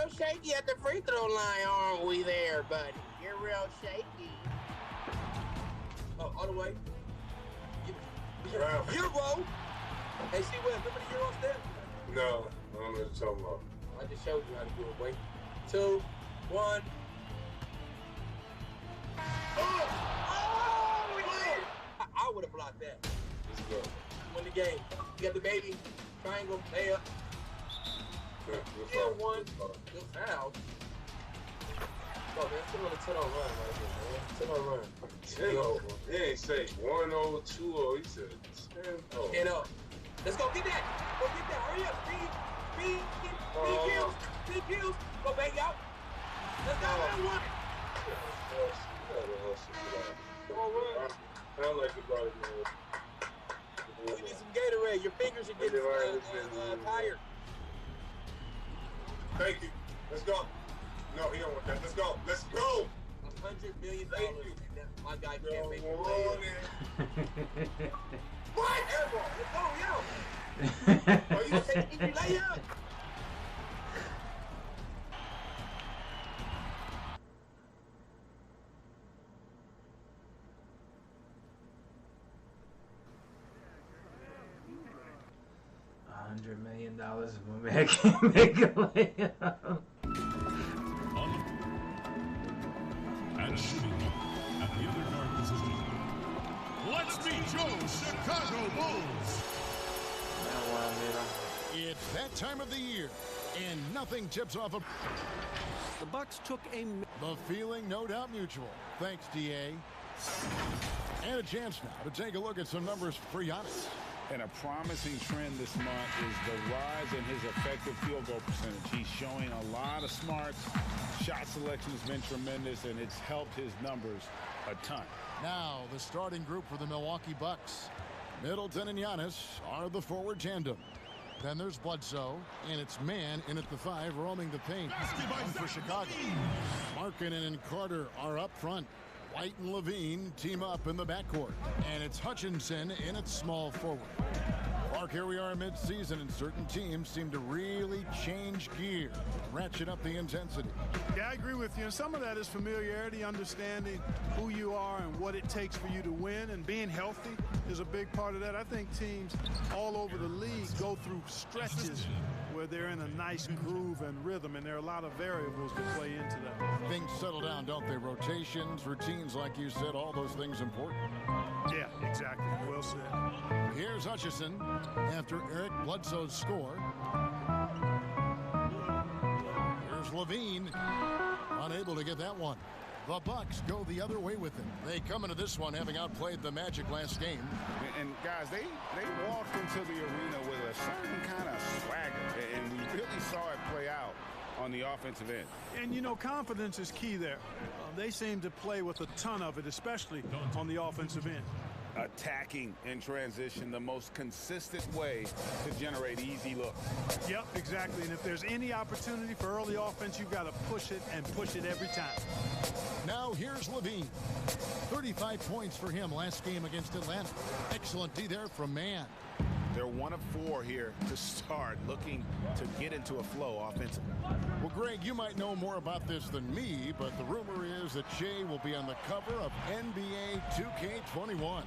real shaky at the free throw line, aren't we there, buddy? You're real shaky. Oh, all the way. Euro. Hey, see what? Remember the Euro step? No, I don't know what you're talking about. I just showed you how to do it. Wait. 2, 1. I would have blocked that. Let's go. Win the game. You got the baby. Triangle. Layup. Yeah, one. Good foul. Oh, man, still on the 10-0 run right here, man. 10-0 run. 10-0. He ain't say 1-0, 2-0. He said 10-0. 10-0. Let's go get that. Go get that. Hurry up. Speed kills. Go bang out. Let's go. One. Come on, run. I don't like the body, man. We need some Gatorade. Your fingers are getting tired. Thank you. Let's go. No, he don't want that. Let's go. Let's go. $100 million. My guy can't make it. What? Airball. Let's go, yo. Oh, you take me layup. $100 million if my man can't make a layup. And shooting at the other guard position. Let's meet your Chicago Bulls. It's that time of the year, and nothing tips off a... The Bucks took The feeling, no doubt, mutual. Thanks, DA. And a chance now to take a look at some numbers for Giannis. And a promising trend this month is the rise in his effective field goal percentage. He's showing a lot of smarts. Shot selection has been tremendous, and it's helped his numbers a ton. Now, the starting group for the Milwaukee Bucks. Middleton and Giannis are the forward tandem. Then there's Bledsoe, and it's Man in at the 5, roaming the paint. One for Chicago. Markkanen and Carter are up front. White and Levine team up in the backcourt. And it's Hutchinson in at small forward. Mark, here we are mid-season, and certain teams seem to really change gear, ratchet up the intensity. Yeah, I agree with you. And some of that is familiarity, understanding who you are and what it takes for you to win, and being healthy is a big part of that. I think teams all over the league go through stretches where they're in a nice groove and rhythm, and there are a lot of variables that play into that. Things settle down, don't they? Rotations, routines, like you said, all those things important. Yeah, exactly. Well said. Here's Hutchison after Eric Bledsoe's score. Here's Levine, unable to get that one. The Bucks go the other way with it. They come into this one having outplayed the Magic last game. And guys, they walked into the arena with a certain kind of swagger, and we really saw it play out on the offensive end. And, you know, confidence is key there. They seem to play with a ton of it, especially on the offensive end. Attacking in transition, the most consistent way to generate easy looks. Yep, exactly. And if there's any opportunity for early offense, you've got to push it and push it every time. Now here's Levine. 35 points for him last game against Atlanta. Excellent D there from Man. They're 1 of 4 here to start, looking to get into a flow offensively. Well, Greg, you might know more about this than me, but the rumor is that Shea will be on the cover of NBA 2K21.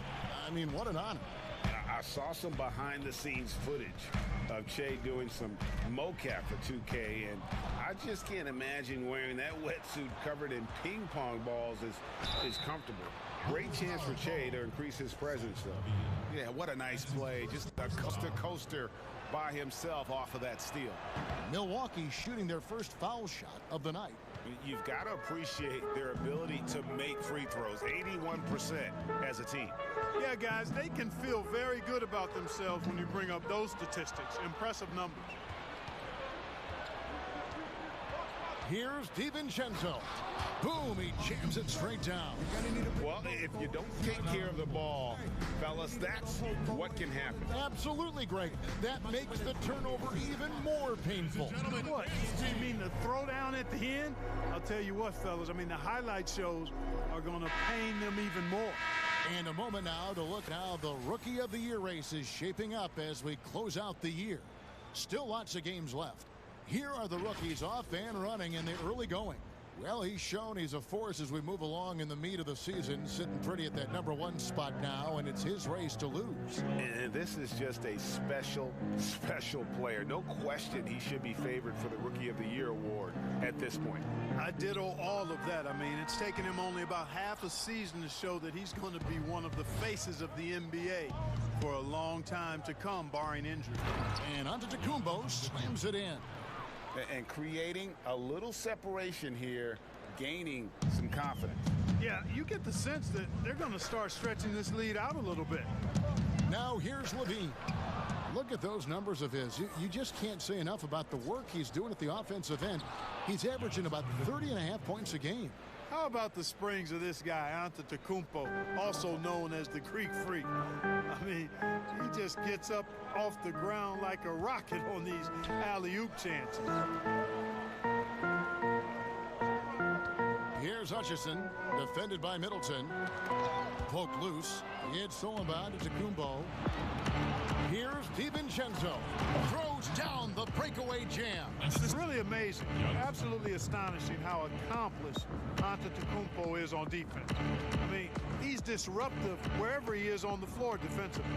I mean, what an honor. I saw some behind-the-scenes footage of Shea doing some mocap for 2K, and I just can't imagine wearing that wetsuit covered in ping pong balls is comfortable. Great chance for Shea to increase his presence, though. Yeah, what a nice play. Just a coaster by himself off of that steal. Milwaukee shooting their first foul shot of the night. You've got to appreciate their ability to make free throws, 81% as a team. Yeah, guys, they can feel very good about themselves when you bring up those statistics. Impressive numbers. Here's DiVincenzo. Boom, he jams it straight down. Well, if you don't take care of the ball, fellas, that's what can happen. Absolutely, Greg. That makes the turnover even more painful. What? You mean the throwdown at the end? I'll tell you what, fellas. I mean, the highlight shows are going to pain them even more. And a moment now to look how the Rookie of the Year race is shaping up as we close out the year. Still lots of games left. Here are the rookies off and running in the early going. Well, he's shown he's a force as we move along in the meat of the season, sitting pretty at that #1 spot now, and it's his race to lose. And this is just a special, special player. No question he should be favored for the Rookie of the Year award at this point. I ditto all of that. I mean, it's taken him only about half a season to show that he's going to be one of the faces of the NBA for a long time to come, barring injury. And Antetokounmpo slams it in. And creating a little separation here, gaining some confidence. Yeah, you get the sense that they're going to start stretching this lead out a little bit. Now here's Levine. Look at those numbers of his. You just can't say enough about the work he's doing at the offensive end. He's averaging about 30.5 points a game. How about the springs of this guy, Antetokounmpo, also known as the Greek Freak? I mean, he just gets up off the ground like a rocket on these alley-oop chances. Here's Hutchison, defended by Middleton. Poked loose. It's stolen by Antetokounmpo. Here's DiVincenzo. Throws down the breakaway jam. It's really amazing, absolutely astonishing how accomplished Antetokounmpo is on defense. I mean, he's disruptive wherever he is on the floor defensively.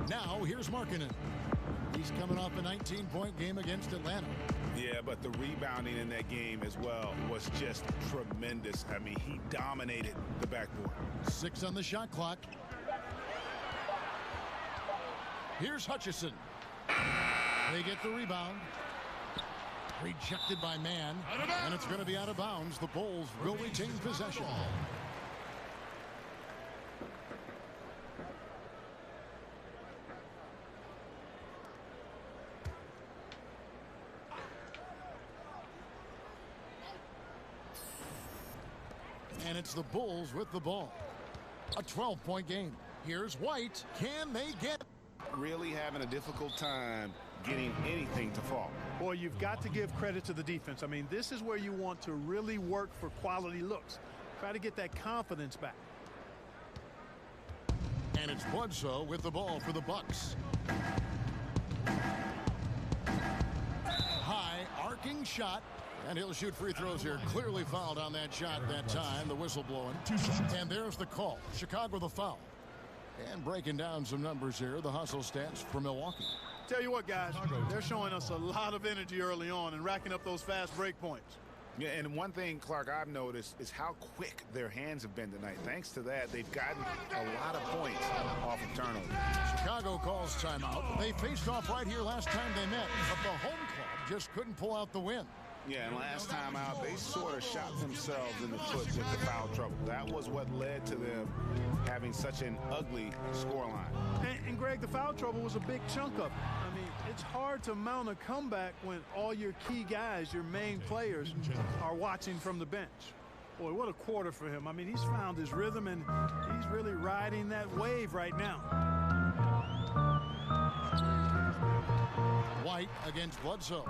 Now here's Markkanen. He's coming off a 19-point game against Atlanta. Yeah, but the rebounding in that game as well was just tremendous. I mean, he dominated the backboard. 6 on the shot clock. Here's Hutchison. They get the rebound. Rejected by Mann. And it's going to be out of bounds. The Bulls will retain possession. And it's the Bulls with the ball. A 12-point game. Here's White. Can they get... Really having a difficult time getting anything to fall. Boy, you've got to give credit to the defense. I mean, this is where you want to really work for quality looks. Try to get that confidence back. And it's Bledsoe with the ball for the Bucks. High arcing shot. And he'll shoot free throws here. Clearly fouled on that shot that time. The whistle blowing. And there's the call. Chicago the foul. And breaking down some numbers here, the hustle stats for Milwaukee. Tell you what, guys, they're showing us a lot of energy early on and racking up those fast break points. Yeah, and one thing, Clark, I've noticed is how quick their hands have been tonight. Thanks to that, they've gotten a lot of points off of turnovers. Chicago calls timeout. They faced off right here last time they met, but the home club just couldn't pull out the win. Yeah, and last time out, they sort of shot themselves in the foot with the foul trouble. That was what led to them having such an ugly scoreline. And Greg, the foul trouble was a big chunk of it. I mean, it's hard to mount a comeback when all your key guys, your main players, are watching from the bench. Boy, what a quarter for him. I mean, he's found his rhythm, and he's really riding that wave right now. White against Bledsoe.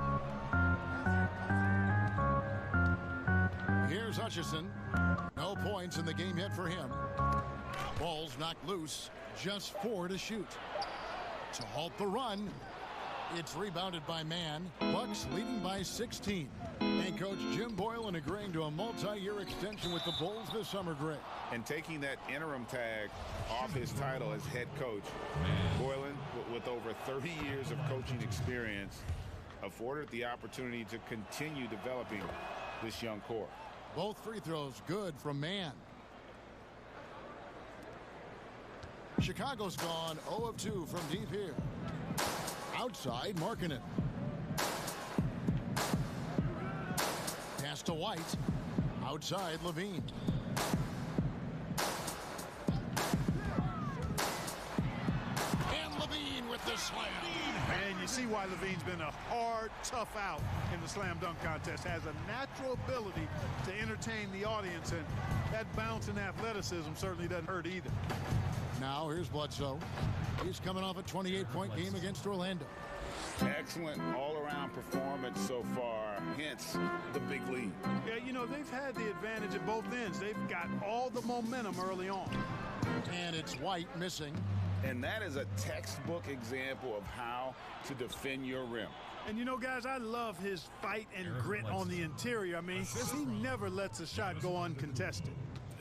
Here's Hutchison. No points in the game yet for him. Ball's knocked loose. Just 4 to shoot. To halt the run, it's rebounded by Mann. Bucks leading by 16. And Coach Jim Boylan agreeing to a multi-year extension with the Bulls this summer, Greg. And taking that interim tag off his title as head coach. Boylan, with over 30 years of coaching experience, afforded the opportunity to continue developing this young core. Both free throws good from Mann. Chicago's gone 0 of 2 from deep here. Outside, Markkanen. Pass to White. Outside, Levine. And Levine with the slam. And you see why Levine's been a hard, tough out in the slam dunk contest. Has a natural ability to entertain the audience, and that bounce and athleticism certainly doesn't hurt either. Now here's Bledsoe. He's coming off a 28-point game against Orlando. Excellent all-around performance so far, hence the big lead. Yeah, you know, they've had the advantage at both ends. They've got all the momentum early on. And it's White missing. And that is a textbook example of how to defend your rim. And you know, guys, I love his fight and grit on the interior. I mean, he never lets a shot go uncontested.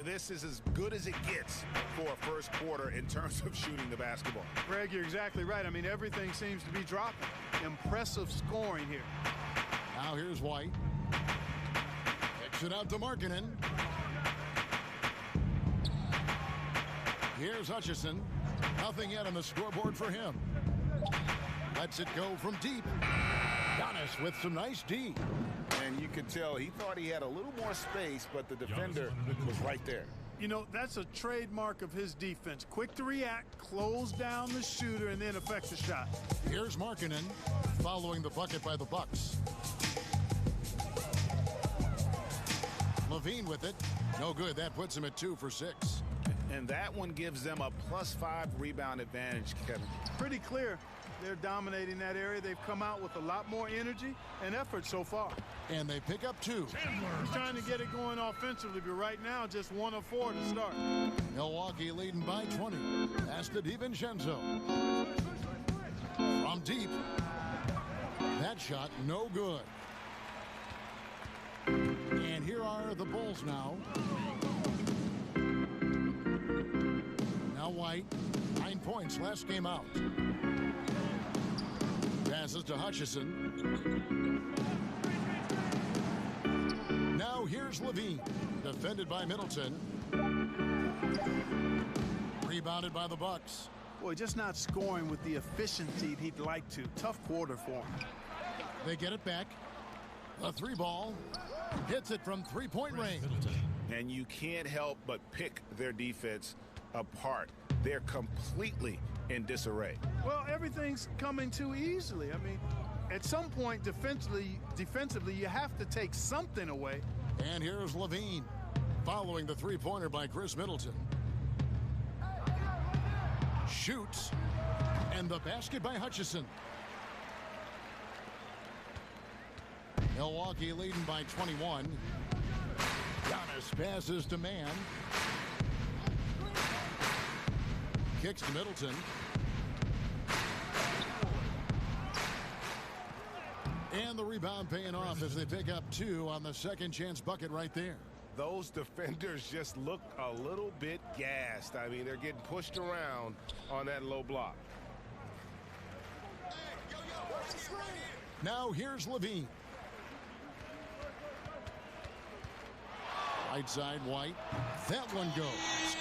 This is as good as it gets for a first quarter in terms of shooting the basketball. Greg, you're exactly right. I mean, everything seems to be dropping. Impressive scoring here. Now here's White. Kicks it out to Markkanen. Here's Hutchison. Nothing yet on the scoreboard for him. Lets it go from deep. Giannis with some nice D. And you could tell he thought he had a little more space, but the defender was right there. You know, that's a trademark of his defense. Quick to react, close down the shooter, and then affect the shot. Here's Markkanen following the bucket by the Bucks. Levine with it. No good. That puts him at 2 for 6. And that one gives them a +5 rebound advantage, Kevin. Pretty clear. They're dominating that area. They've come out with a lot more energy and effort so far. And they pick up 2. He's trying to get it going offensively, but right now just 1 of 4 to start. Milwaukee leading by 20. Pass to DiVincenzo. From deep. That shot no good. And here are the Bulls now. Now White. 9 points last game out. Passes to Hutchison. Now here's Levine. Defended by Middleton. Rebounded by the Bucks. Boy, just not scoring with the efficiency he'd like to. Tough quarter for him. They get it back. A 3 ball. Hits it from 3-point range. And you can't help but pick their defense apart. They're completely in disarray. Well, everything's coming too easily. I mean, at some point defensively, you have to take something away. And here's Levine following the 3-pointer by Chris Middleton. Shoots. And the basket by Hutchison. Milwaukee leading by 21. Giannis passes to Mann. Kicks to Middleton. And the rebound paying off as they pick up 2 on the second chance bucket right there. Those defenders just look a little bit gassed. I mean, they're getting pushed around on that low block. Now here's Levine. Right side, White. That one goes.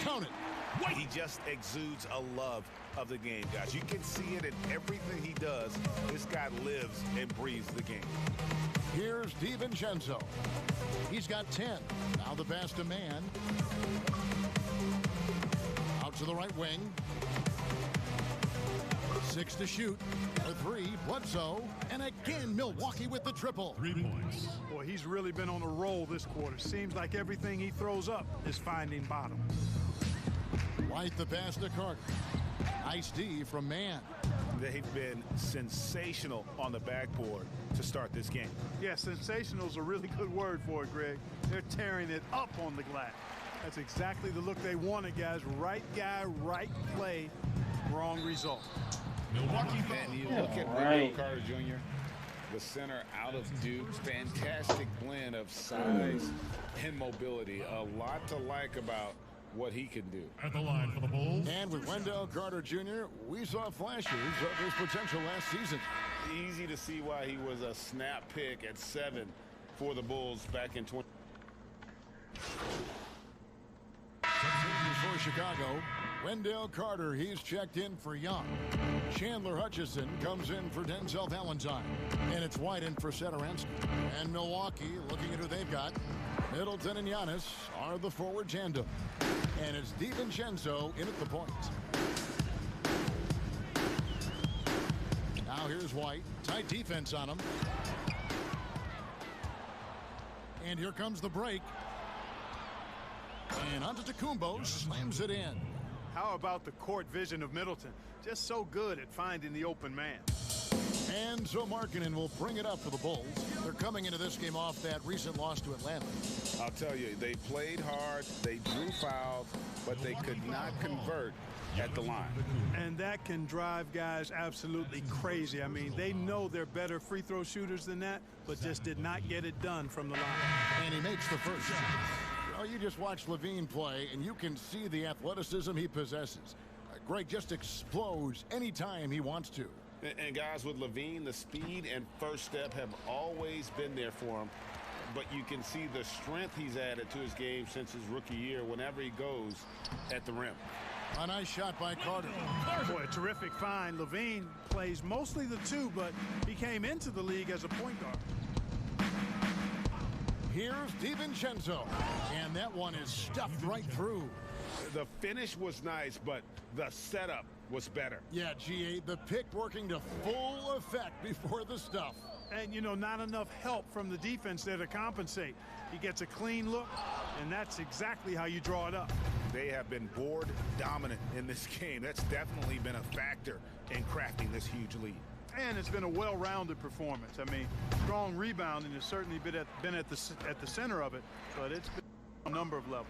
Count it. He just exudes a love of the game, guys. You can see it in everything he does. This guy lives and breathes the game. Here's DiVincenzo. He's got 10. Now the pass to Mann. Out to the right wing. 6 to shoot. A 3, Bledsoe. And again, Milwaukee with the triple. 3 points. Boy, he's really been on a roll this quarter. Seems like everything he throws up is finding bottom. White the pass to Carter. Nice D from Mann. They've been sensational on the backboard to start this game. Yeah, sensational is a really good word for it, Greg. They're tearing it up on the glass. That's exactly the look they wanted, guys. Right guy, right play, wrong result. Milwaukee. And you look at Wendell Carter Jr., the center out of Duke. Fantastic blend of size and mobility. A lot to like about what he can do. At the line for the Bulls. And with Wendell Carter Jr., we saw flashes of his potential last season. Easy to see why he was a snap pick at 7 for the Bulls back in 20. For Chicago, Wendell Carter, he's checked in for Young. Chandler Hutchison comes in for Denzel Valentine. And it's White in for Satoransky. And Milwaukee, looking at who they've got, Middleton and Giannis are the forward tandem. And it's DiVincenzo in at the point. Now here's White. Tight defense on him. And here comes the break. And Antetokounmpo slams it in. How about the court vision of Middleton? Just so good at finding the open man. And so Markkanen will bring it up for the Bulls. They're coming into this game off that recent loss to Atlanta. I'll tell you, they played hard, they drew fouls, but they could not convert at the line. And that can drive guys absolutely crazy. I mean, they know they're better free throw shooters than that, but just did not get it done from the line. And he makes the first. Well, you just watch LaVine play, and you can see the athleticism he possesses. Greg just explodes anytime he wants to. And guys, with LaVine, the speed and first step have always been there for him. But you can see the strength he's added to his game since his rookie year whenever he goes at the rim. A nice shot by Carter. Boy, a terrific find. LaVine plays mostly the two, but he came into the league as a point guard. Here's DiVincenzo, and that one is stuffed right through. The finish was nice, but the setup was better. Yeah, GA, the pick working to full effect before the stuff. And, you know, not enough help from the defense there to compensate. He gets a clean look, and that's exactly how you draw it up. They have been board dominant in this game. That's definitely been a factor in crafting this huge lead. And it's been a well-rounded performance. I mean, strong rebounding has certainly been at the center of it, but it's been on a number of levels.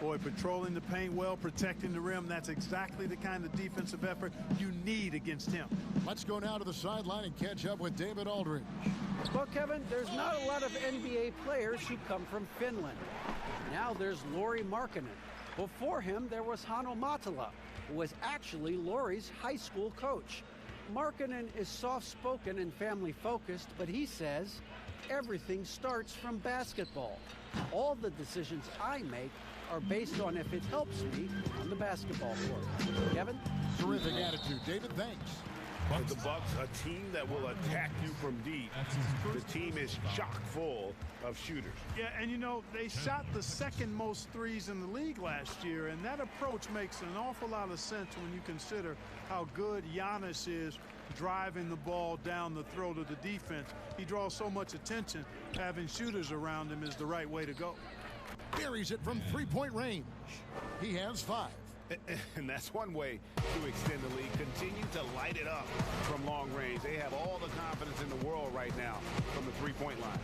Boy, patrolling the paint well, protecting the rim, that's exactly the kind of defensive effort you need against him. Let's go now to the sideline and catch up with David Aldridge. Well, Kevin, there's not a lot of NBA players who come from Finland. Now there's Lauri Markkanen. Before him, there was Hanno Matala, who was actually Lauri's high school coach. Markkanen is soft-spoken and family-focused, but he says everything starts from basketball. All the decisions I make are based on if it helps me on the basketball court. Kevin? Terrific attitude. David, thanks. The Bucks, a team that will attack you from deep. The team is chock full of shooters. Yeah, and you know, they shot the second most threes in the league last year, and that approach makes an awful lot of sense when you consider how good Giannis is driving the ball down the throat of the defense. He draws so much attention. Having shooters around him is the right way to go. Buries it from three-point range. He has 5. And that's one way to extend the lead. Continue to light it up from long range. They have all the confidence in the world right now from the three-point line.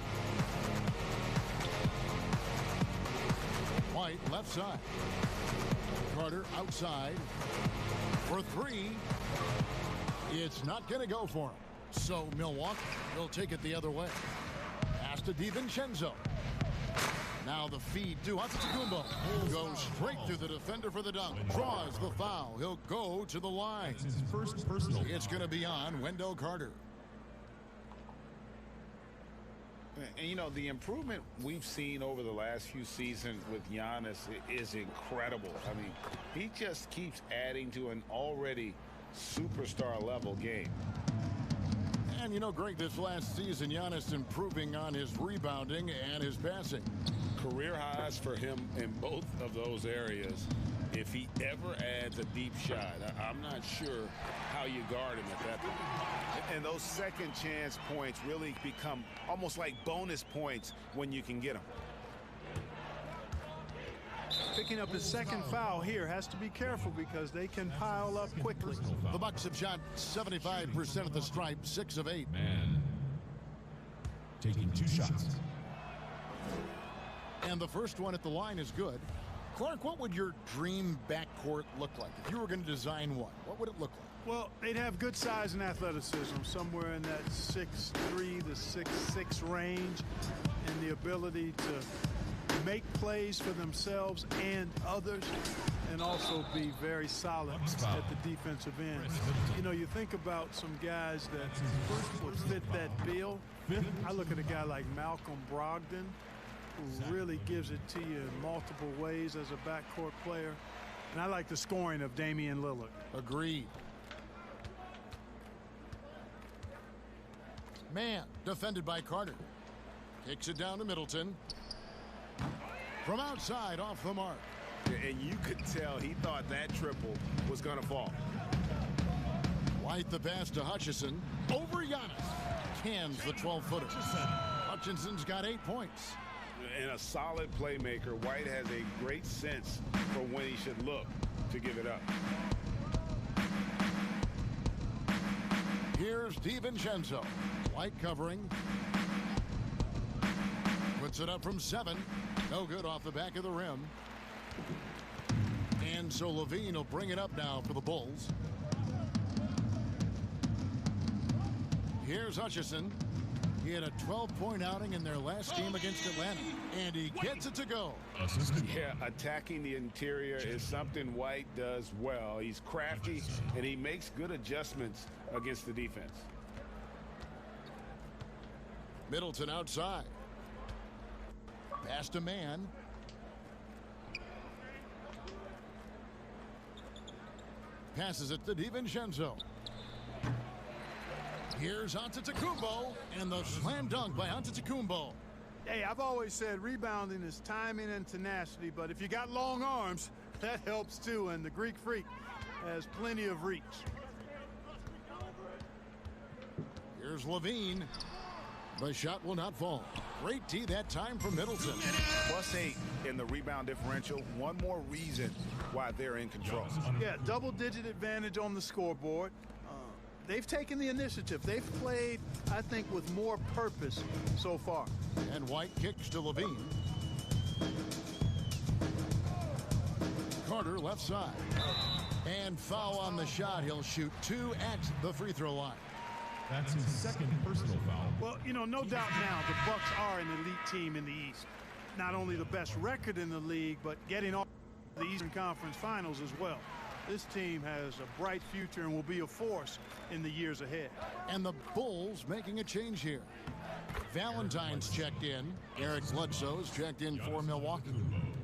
White left side. Carter outside for 3. It's not going to go for him. So Milwaukee will take it the other way. Pass to DiVincenzo. Now the feed to Antetokounmpo. Goes straight through the defender for the dunk. Draws the foul. He'll go to the line. That's his first personal. It's going to be on Wendell Carter. And, you know, the improvement we've seen over the last few seasons with Giannis is incredible. I mean, he just keeps adding to an already superstar-level game. And, you know, Greg, this last season, Giannis improving on his rebounding and his passing. Career highs for him in both of those areas. If he ever adds a deep shot, I'm not sure how you guard him at that point. And those second chance points really become almost like bonus points when you can get them. Picking up his second foul here, has to be careful because they can pile up quickly. The Bucks have shot 75% at the stripe, 6 of 8. Man taking 2 shots. And the first one at the line is good. Clark, what would your dream backcourt look like? If you were going to design one, what would it look like? Well, they'd have good size and athleticism, somewhere in that 6'3" to 6'6" range, and the ability to make plays for themselves and others, and also be very solid at the defensive end. You know, you think about some guys that would fit that bill. I look at a guy like Malcolm Brogdon, who really gives it to you in multiple ways as a backcourt player. And I like the scoring of Damian Lillard. Agreed. Man, defended by Carter. Kicks it down to Middleton. From outside, off the mark. And you could tell he thought that triple was going to fall. White the pass to Hutchison. Over Giannis. Cans the 12-footer. Hutchinson's got 8 points. And a solid playmaker. White has a great sense for when he should look to give it up. Here's DiVincenzo. White covering. Puts it up from 7. No good off the back of the rim. And so Levine will bring it up now for the Bulls. Here's Hutchison. He had a 12-point outing in their last game against Atlanta, and he gets it to go. Yeah, attacking the interior is something White does well. He's crafty, and he makes good adjustments against the defense. Middleton outside. Pass to man. Passes it to DiVincenzo. Here's Antetokounmpo, and the slam dunk by Antetokounmpo. Hey, I've always said rebounding is timing and tenacity, but if you got long arms, that helps too, and the Greek Freak has plenty of reach. Here's Levine. The shot will not fall. Great D that time from Middleton. +8 in the rebound differential. One more reason why they're in control. Yeah, double-digit advantage on the scoreboard. They've taken the initiative. They've played, I think, with more purpose so far. And White kicks to Levine. Carter left side. And foul on the shot. He'll shoot 2 at the free throw line. That's his second personal foul. Well, you know, no doubt now the Bucks are an elite team in the East. Not only the best record in the league, but getting off the Eastern Conference Finals as well. This team has a bright future and will be a force in the years ahead. And the Bulls making a change here. Valentine's checked in. Eric Bledsoe's checked in for Milwaukee.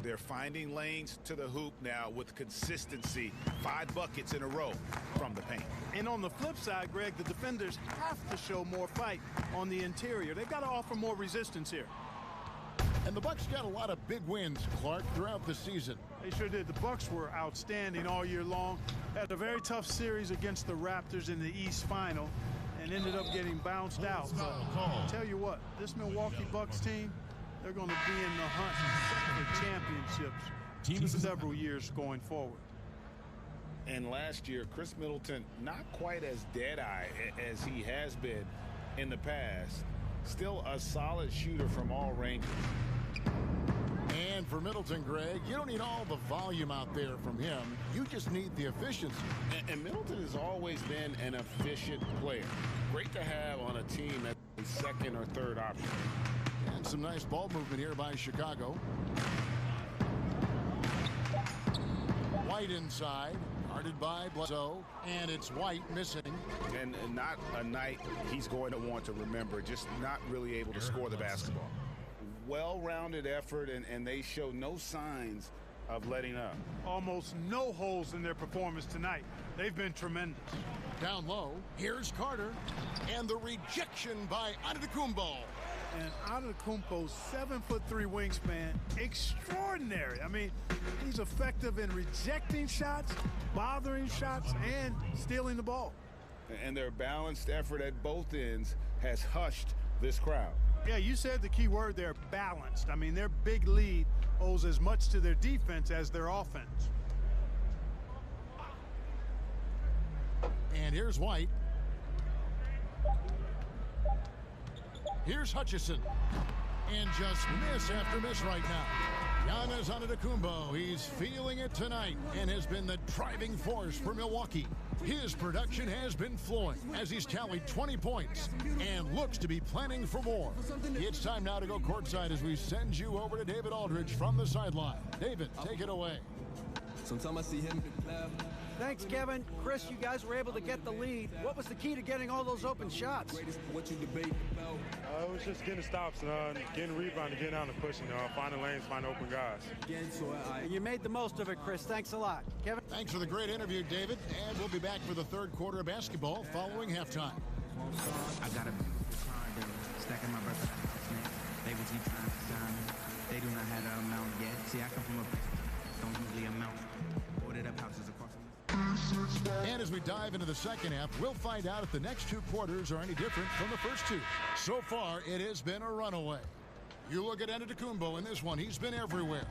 They're finding lanes to the hoop now with consistency. 5 buckets in a row from the paint. And on the flip side, Greg, the defenders have to show more fight on the interior. They've got to offer more resistance here. And the Bucks got a lot of big wins, Clark, throughout the season. They sure did. The Bucks were outstanding all year long. Had a very tough series against the Raptors in the East Final and ended up getting bounced out. But I'll tell you what, this Milwaukee Bucks team, they're going to be in the hunt for championships several years going forward. And last year, Chris Middleton, not quite as dead-eye as he has been in the past. Still a solid shooter from all ranges. And for Middleton, Greg, you don't need all the volume out there from him. You just need the efficiency. And Middleton has always been an efficient player. Great to have on a team that's a second or third option. And some nice ball movement here by Chicago. White inside, guarded by Bledsoe, and it's White missing. And not a night he's going to want to remember, just not really able to score the basketball. Well-rounded effort, and they show no signs of letting up. Almost no holes in their performance tonight. They've been tremendous. Down low, here's Carter, and the rejection by Antetokounmpo. And Antetokounmpo's 7'3" wingspan, extraordinary. I mean, he's effective in rejecting shots, bothering shots, and stealing the ball. And their balanced effort at both ends has hushed this crowd. Yeah, you said the key word there, balanced. I mean, their big lead owes as much to their defense as their offense. And here's White. Here's Hutchison. And just miss after miss right now. Giannis Antetokounmpo, he's feeling it tonight and has been the driving force for Milwaukee. His production has been flowing as he's tallied 20 points and looks to be planning for more. It's time now to go courtside as we send you over to David Aldridge from the sideline. David, take it away. Sometimes I see him. Thanks, Kevin. Chris, you guys were able to get the lead. What was the key to getting all those open shots? What you debate about? It was just getting stops, getting rebound, getting out and pushing, finding lanes, finding open guys. And you made the most of it, Chris. Thanks a lot. Kevin? Thanks for the great interview, David. And we'll be back for the third quarter of basketball following halftime. I got a beautiful car, stacking my brother. They was trying to sign me. They do not have the amount yet. See, I come from a place don't usually amount. Ordered up houses across from And as we dive into the second half, we'll find out if the next 2 quarters are any different from the first 2. So far, it has been a runaway. You look at Antetokounmpo in this one, he's been everywhere.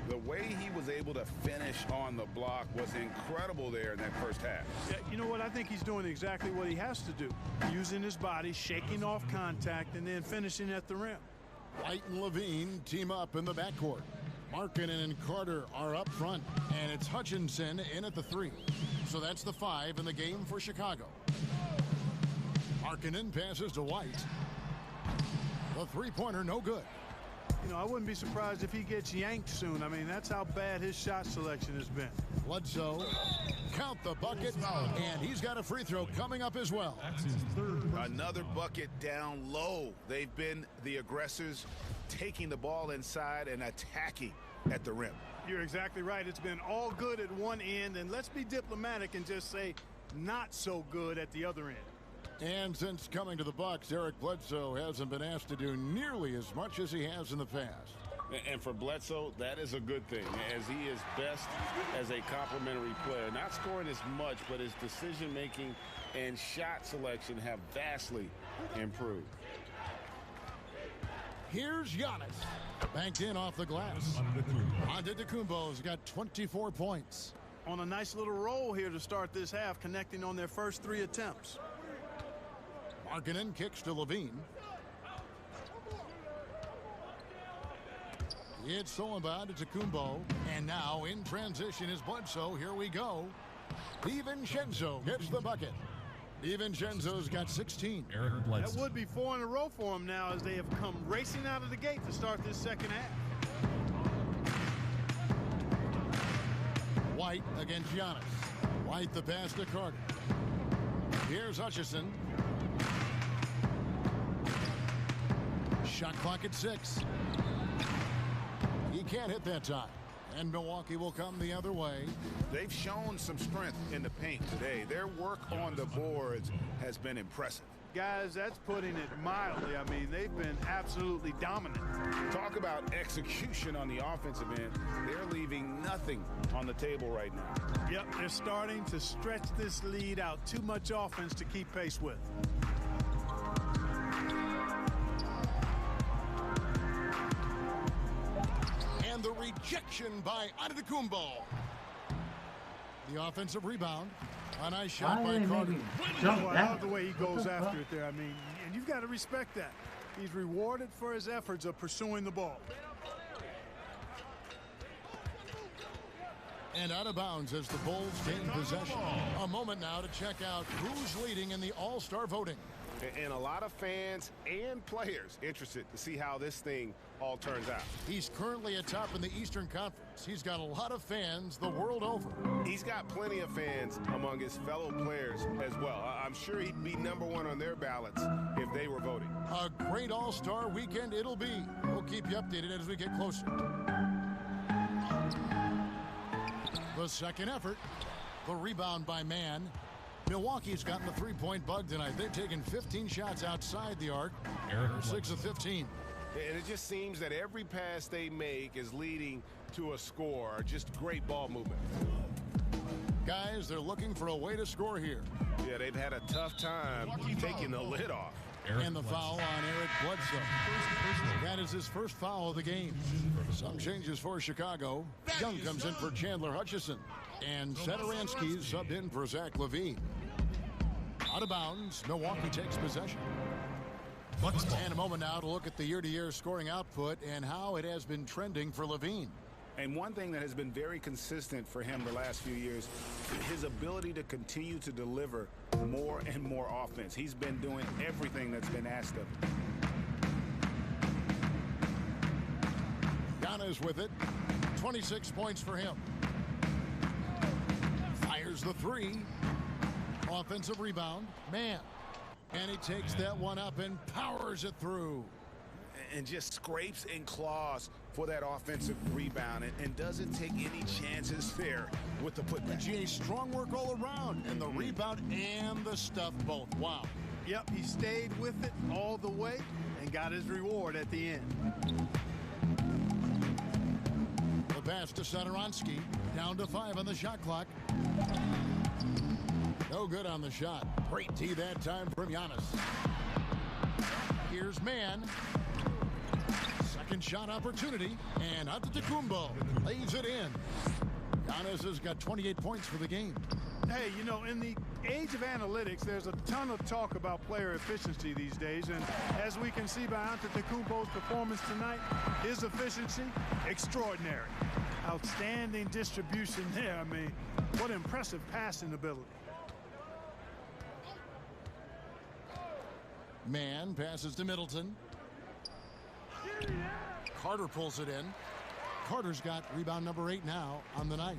The way he was able to finish on the block was incredible there in that first half. Yeah, you know what? I think he's doing exactly what he has to do. Using his body, shaking off contact, and then finishing at the rim. White and Levine team up in the backcourt. Markkanen and Carter are up front, and it's Hutchinson in at the 3. So that's the 5 in the game for Chicago. Markkanen passes to White. The three-pointer no good. You know, I wouldn't be surprised if he gets yanked soon. I mean, that's how bad his shot selection has been. Bledsoe, count the bucket, and he's got a free throw coming up as well. That's his third. Another bucket down low. They've been the aggressors, taking the ball inside and attacking at the rim. You're exactly right. It's been all good at one end, and let's be diplomatic and just say not so good at the other end. And since coming to the Bucks, Eric Bledsoe hasn't been asked to do nearly as much as he has in the past. And for Bledsoe, that is a good thing, as he is best as a complementary player. Not scoring as much, but his decision-making and shot selection have vastly improved. Here's Giannis. Banked in off the glass. Antetokounmpo's got 24 points. On a nice little roll here to start this half, connecting on their first 3 attempts. Markkanen kicks to Levine. It's Solomon to Antetokounmpo. And now in transition is Bledsoe. Here we go. DiVincenzo gets the bucket. DiVincenzo's got 16. Eric Bledsoe. That would be 4 in a row for him now as they have come racing out of the gate to start this second half. White against Giannis. White the pass to Carter. Here's Hutchison. Shot clock at 6. He can't hit that time. And Milwaukee will come the other way. They've shown some strength in the paint today. Their work on the boards has been impressive. Guys, that's putting it mildly. I mean, they've been absolutely dominant. Talk about execution on the offensive end. They're leaving nothing on the table right now. Yep, they're starting to stretch this lead out. Too much offense to keep pace with. And the rejection by Antetokounmpo. The offensive rebound. A nice shot by Carter. I love the way he goes after it there. I mean, and you've got to respect that. He's rewarded for his efforts of pursuing the ball. And out of bounds as the Bulls gain possession. A moment now to check out who's leading in the All-Star voting. And a lot of fans and players interested to see how this thing all turns out. He's currently atop in the Eastern Conference. He's got a lot of fans the world over. He's got plenty of fans among his fellow players as well. I'm sure he'd be #1 on their ballots if they were voting. A great All-Star weekend it'll be. We'll keep you updated as we get closer. The second effort. The rebound by Mann. Milwaukee's gotten the three-point bug tonight. They've taken 15 shots outside the arc. They're 6 of 15. And it just seems that every pass they make is leading to a score. Just great ball movement. Guys, they're looking for a way to score here. Yeah, they've had a tough time taking the lid off. And the foul on Eric Bledsoe. That is his first foul of the game. Some changes for Chicago. Young comes in for Chandler Hutchison. And Satoransky's subbed in for Zach LaVine. Out of bounds, Milwaukee takes possession. And a moment now to look at the year-to-year scoring output and how it has been trending for LaVine. And one thing that has been very consistent for him the last few years, his ability to continue to deliver more and more offense. He's been doing everything that's been asked of him. Giannis with it. 26 points for him. Fires the 3. Offensive rebound. Man. And he takes that one up and powers it through. And just scrapes and claws for that offensive rebound and doesn't take any chances there with the putback. GA, strong work all around, and the rebound and the stuff both. Wow. Yep, he stayed with it all the way and got his reward at the end. The pass to Satoransky. Down to 5 on the shot clock. No good on the shot. Great tee that time from Giannis. Here's Mann. Second shot opportunity, and Antetokounmpo lays it in. Giannis has got 28 points for the game. Hey, you know, in the age of analytics, there's a ton of talk about player efficiency these days, and as we can see by Antetokounmpo's performance tonight, his efficiency, extraordinary. Outstanding distribution there. I mean, what impressive passing ability. Man passes to Middleton. Carter pulls it in. Carter's got rebound number 8 now on the night.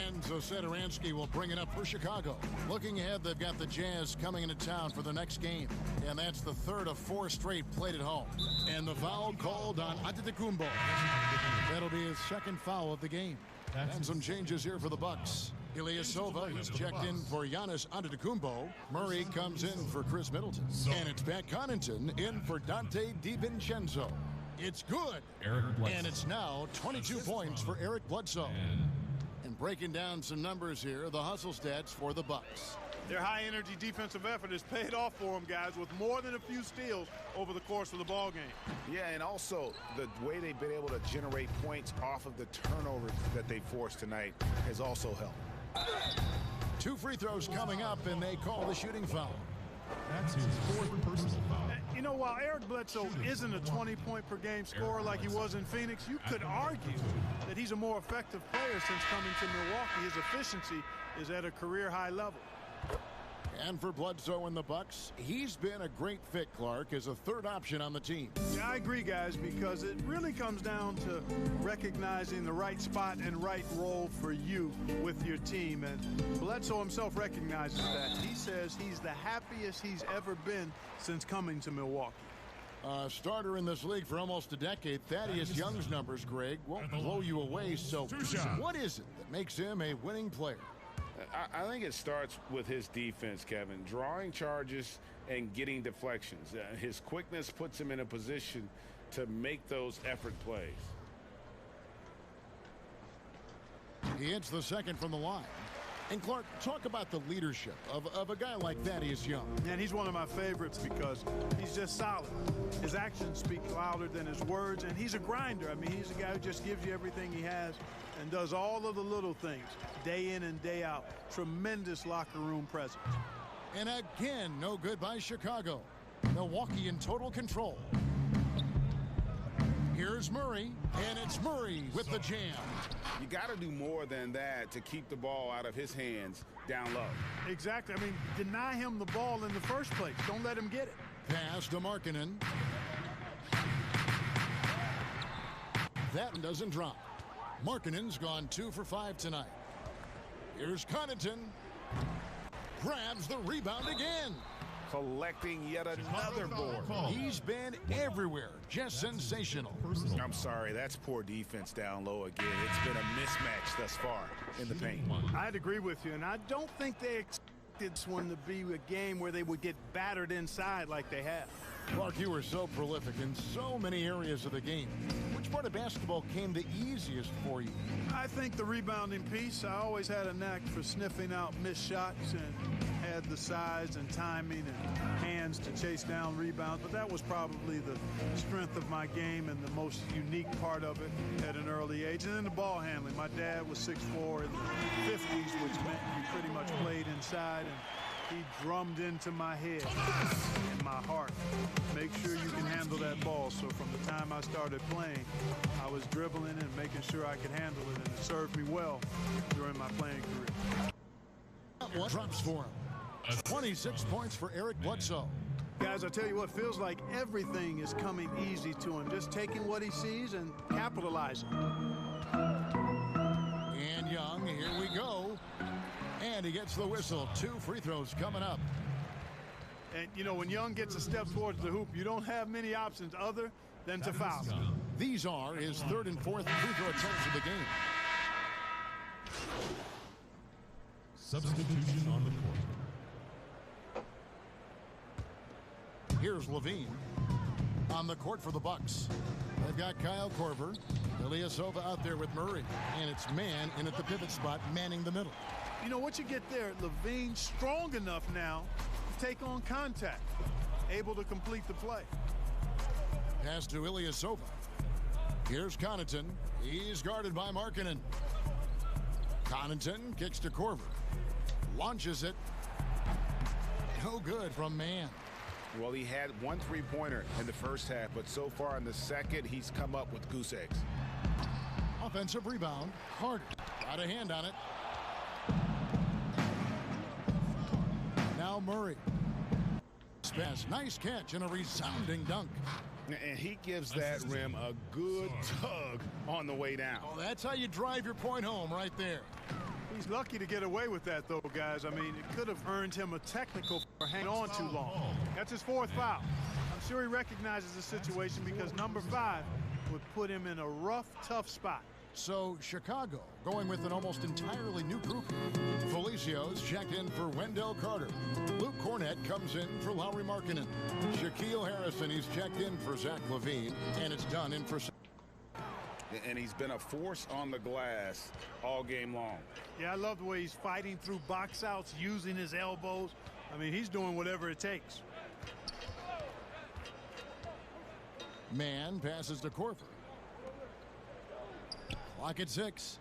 And Satoransky will bring it up for Chicago. Looking ahead, they've got the Jazz coming into town for the next game. And that's the third of 4 straight played at home. And the foul called on Antetokounmpo. That'll be his second foul of the game. And some changes here for the Bucks. Ilyasova is checked in for Giannis Antetokounmpo. Murray comes in for Chris Middleton. And it's Pat Connaughton in for Dante DiVincenzo. It's good. And it's now 22 points for Eric Bledsoe. And breaking down some numbers here, the hustle stats for the Bucks. Their high-energy defensive effort has paid off for them, guys, with more than a few steals over the course of the ball game. Yeah, and also the way they've been able to generate points off of the turnovers that they forced tonight has also helped. 2 free throws coming up, and they call the shooting foul. That's his 4th personal foul. You know, while Eric Bledsoe isn't a 20-point-per-game scorer like he was in Phoenix, you could argue that he's a more effective player since coming to Milwaukee. His efficiency is at a career-high level. And for Bledsoe and the Bucks, he's been a great fit, Clark, as a third option on the team. Yeah, I agree, guys, because it really comes down to recognizing the right spot and right role for you with your team. And Bledsoe himself recognizes that. He says he's the happiest he's ever been since coming to Milwaukee. Starter in this league for almost a decade. Thaddeus Young's numbers, Greg, won't blow you away. So what is it that makes him a winning player? I think it starts with his defense, Kevin. Drawing charges and getting deflections. His quickness puts him in a position to make those effort plays. He hits the second from the line. And Clark, talk about the leadership of a guy like Thaddeus Young. And he's one of my favorites because he's just solid. His actions speak louder than his words, and he's a grinder. I mean, he's a guy who just gives you everything he has and does all of the little things day in and day out. Tremendous locker room presence. And again, no good by Chicago. Milwaukee in total control. Here's Murray, and it's Murray with the jam. You got to do more than that to keep the ball out of his hands down low. Exactly. I mean, deny him the ball in the first place. Don't let him get it. Pass to Markkanen. That doesn't drop. Markkanen's gone 2 for 5 tonight. Here's Connaughton. Grabs the rebound again. Collecting yet another board. He's been everywhere. Just sensational. I'm sorry, that's poor defense down low again. It's been a mismatch thus far in the paint. I'd agree with you, and I don't think they expected this one to be a game where they would get battered inside like they have. Clark, you were so prolific in so many areas of the game. Which part of basketball came the easiest for you? I think the rebounding piece. I always had a knack for sniffing out missed shots and had the size and timing and hands to chase down rebounds, but that was probably the strength of my game and the most unique part of it at an early age. And then the ball handling. My dad was 6'4" in the 50s, which meant you pretty much played inside, and he drummed into my head and my heart. Make sure you can handle that ball. So from the time I started playing, I was dribbling and making sure I could handle it, and it served me well during my playing career. What drops for him? 26 points for Eric Bledsoe. Guys, I tell you what, feels like everything is coming easy to him. Just taking what he sees and capitalizing. And Young, here we go. And he gets the whistle. 2 free throws coming up. And, you know, when Young gets a step towards the hoop, you don't have many options other than to foul. These are his 3rd and 4th free throw attempts of the game. Substitution on the court. Here's Levine on the court for the Bucks. They've got Kyle Korver, Ilyasova out there with Murray, and it's Man in at the pivot spot, manning the middle. You know what you get there? Levine strong enough now to take on contact, able to complete the play. Pass to Ilyasova. Here's Connaughton. He's guarded by Markkanen. Connaughton kicks to Korver. Launches it. No good from Mann. Well, he had one three-pointer in the first half, but so far in the second, he's come up with goose eggs. Offensive rebound. Carter got a hand on it. Now Murray. Pass. Nice catch and a resounding dunk. And he gives that rim a good tug on the way down. Oh, that's how you drive your point home right there. He's lucky to get away with that, though, guys. I mean, it could have earned him a technical for hanging on too long. That's his fourth foul. I'm sure he recognizes the situation because number 5 would put him in a rough, tough spot. So Chicago going with an almost entirely new group. Felicio's checked in for Wendell Carter. Luke Cornett comes in for Lauri Markkanen. Shaquille Harrison, he's checked in for Zach LaVine. And it's done in for... And he's been a force on the glass all game long. Yeah, I love the way he's fighting through box outs, using his elbows. I mean, he's doing whatever it takes. Mann passes to Korver. Clock at 6.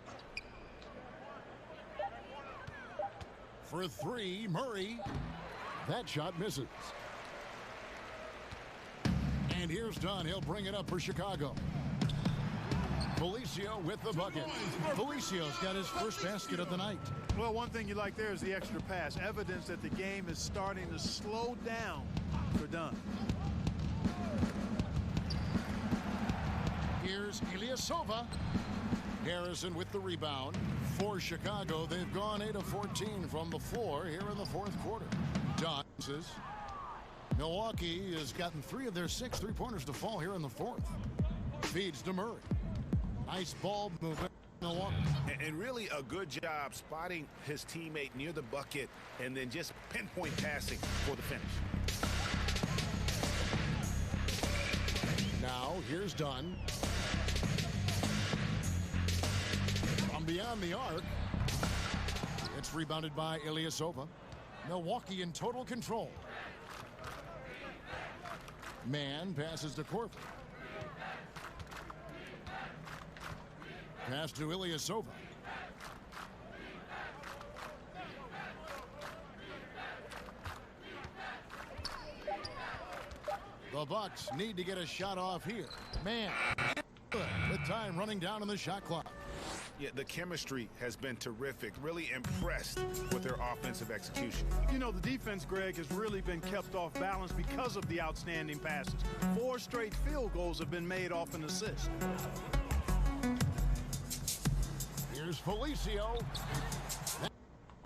For 3, Murray. That shot misses. And here's Dunn. He'll bring it up for Chicago. Felicio with the bucket. Felicio's got his first basket of the night. Well, one thing you like there is the extra pass. Evidence that the game is starting to slow down for Dunn. Here's Ilyasova. Harrison with the rebound. For Chicago, they've gone 8 of 14 from the floor here in the fourth quarter. Dunn says Milwaukee has gotten 3 of their 6 three-pointers to fall here in the fourth. Feeds to Murray. Nice ball movement. Milwaukee. And really a good job spotting his teammate near the bucket and then just pinpoint passing for the finish. Now here's Dunn. From beyond the arc. It's rebounded by Ilyasova. Milwaukee in total control. Mann passes to Korver. Pass to Ilyasova. The Bucks need to get a shot off here. Mann, with time running down in the shot clock. Yeah, the chemistry has been terrific. Really impressed with their offensive execution. You know, the defense, Greg, has really been kept off balance because of the outstanding passes. 4 straight field goals have been made off an assist. Here's Felicio.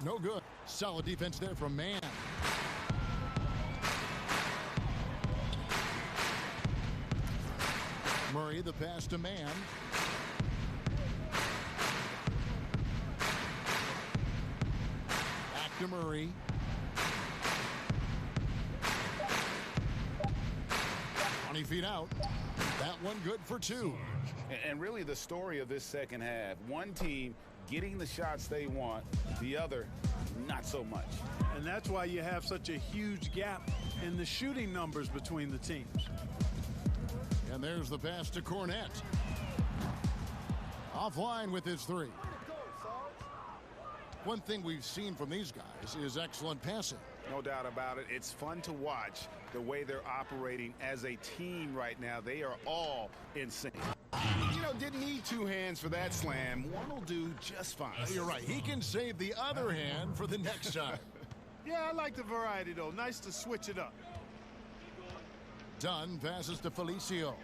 No good. Solid defense there from Mann. Murray, the pass to Mann. Back to Murray. Feet out. That one good for 2. And really the story of this second half, one team getting the shots they want, the other not so much. And that's why you have such a huge gap in the shooting numbers between the teams. And there's the pass to Cornett. Offline with his 3. One thing we've seen from these guys is excellent passing. No doubt about it. It's fun to watch the way they're operating as a team right now. They are all in sync. You know, didn't need 2 hands for that slam. One will do just fine. You're right. He can save the other hand for the next time. Yeah, I like the variety, though. Nice to switch it up. Dunn passes to Felicio.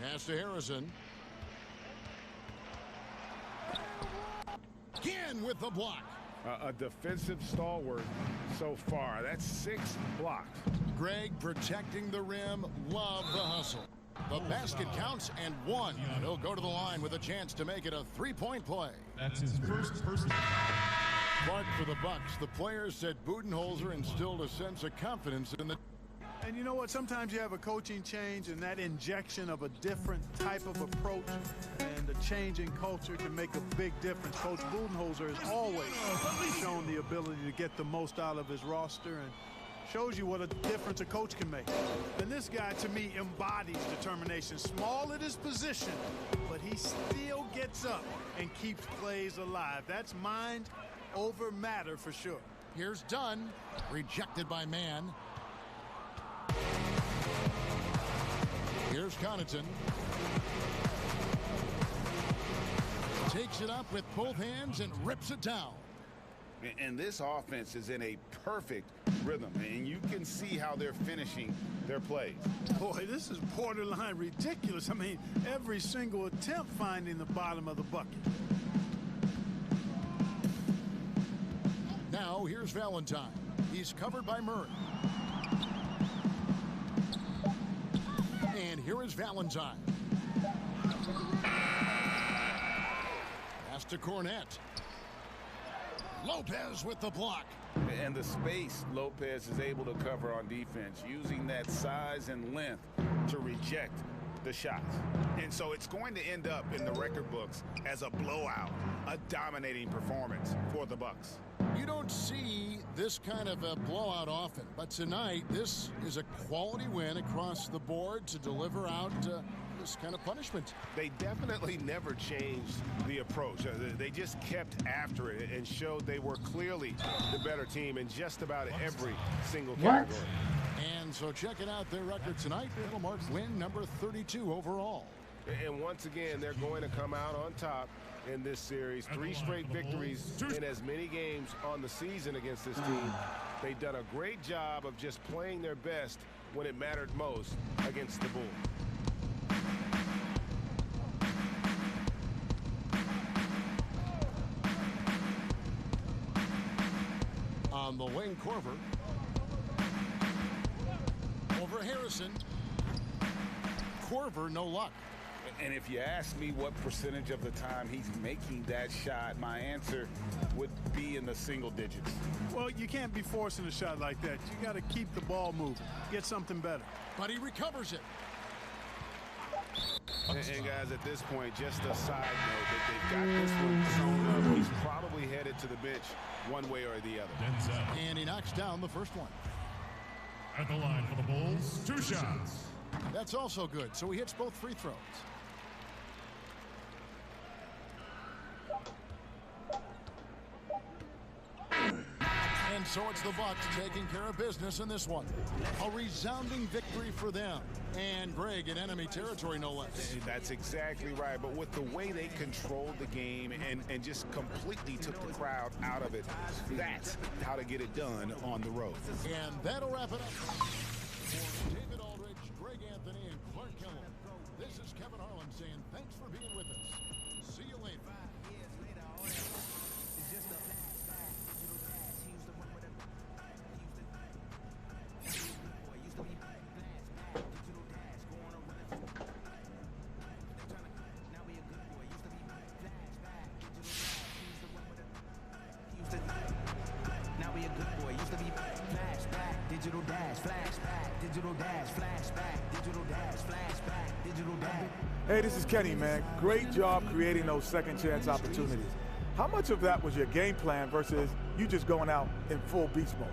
Pass to Harrison. Again with the block. A defensive stalwart so far. That's 6 blocks. Greg protecting the rim. Love the hustle. The basket counts and 1. He'll go to the line with a chance to make it a 3-point play. That's his first. Clark for the Bucks. The players said Budenholzer instilled a sense of confidence in the... And you know what? Sometimes you have a coaching change, and that injection of a different type of approach and a change in culture can make a big difference. Coach Budenholzer has always shown the ability to get the most out of his roster, and Shows you what a difference a coach can make. And this guy, to me, embodies determination. Small at his position, but he still gets up and keeps plays alive. That's mind over matter for sure. Here's Dunn, rejected by Mann. Here's Connaughton. Takes it up with both hands and rips it down. And this offense is in a perfect rhythm, and you can see how they're finishing their plays. Boy, this is borderline ridiculous. I mean, every single attempt finding the bottom of the bucket. Now here's Valentine. He's covered by Murray. And here is Valentine. Pass to Cornette. Lopez with the block. And the space Lopez is able to cover on defense, using that size and length to reject the shots. And so it's going to end up in the record books as a blowout, a dominating performance for the Bucks. You don't see this kind of a blowout often, but tonight this is a quality win across the board to deliver out this kind of punishment. They definitely never changed the approach. They just kept after it and showed they were clearly the better team in just about every single category. And so checking out their record tonight, it'll mark win number 32 overall. And once again, they're going to come out on top in this series. 3 straight victories in as many games on the season against this team. They've done a great job of just playing their best when it mattered most against the Bulls. On the wing, Korver. Over Harrison. Korver, no luck. And if you ask me what percentage of the time he's making that shot, my answer would be in the single digits. Well, you can't be forcing a shot like that. You got to keep the ball moving, get something better. But he recovers it. And guys, at this point, just a side note that they've got this one sewn up. He's probably headed to the bench one way or the other. And he knocks down the first one. At the line for the Bulls, 2 shots. That's also good, so he hits both free throws. And so it's the Bucks taking care of business in this one. A resounding victory for them. And Greg in enemy territory, no less. That's exactly right. But with the way they controlled the game and just completely took the crowd out of it, that's how to get it done on the road. And that'll wrap it up. For David Aldridge, Greg Anthony, and Clark Kimball, this is Kevin Harlan saying thanks for being with us. See you later. Digital dash, flashback, digital dash, flashback, digital dash, flashback, digital dash. Hey, this is Kenny, man. Great job creating those second chance opportunities. How much of that was your game plan versus you just going out in full beast mode?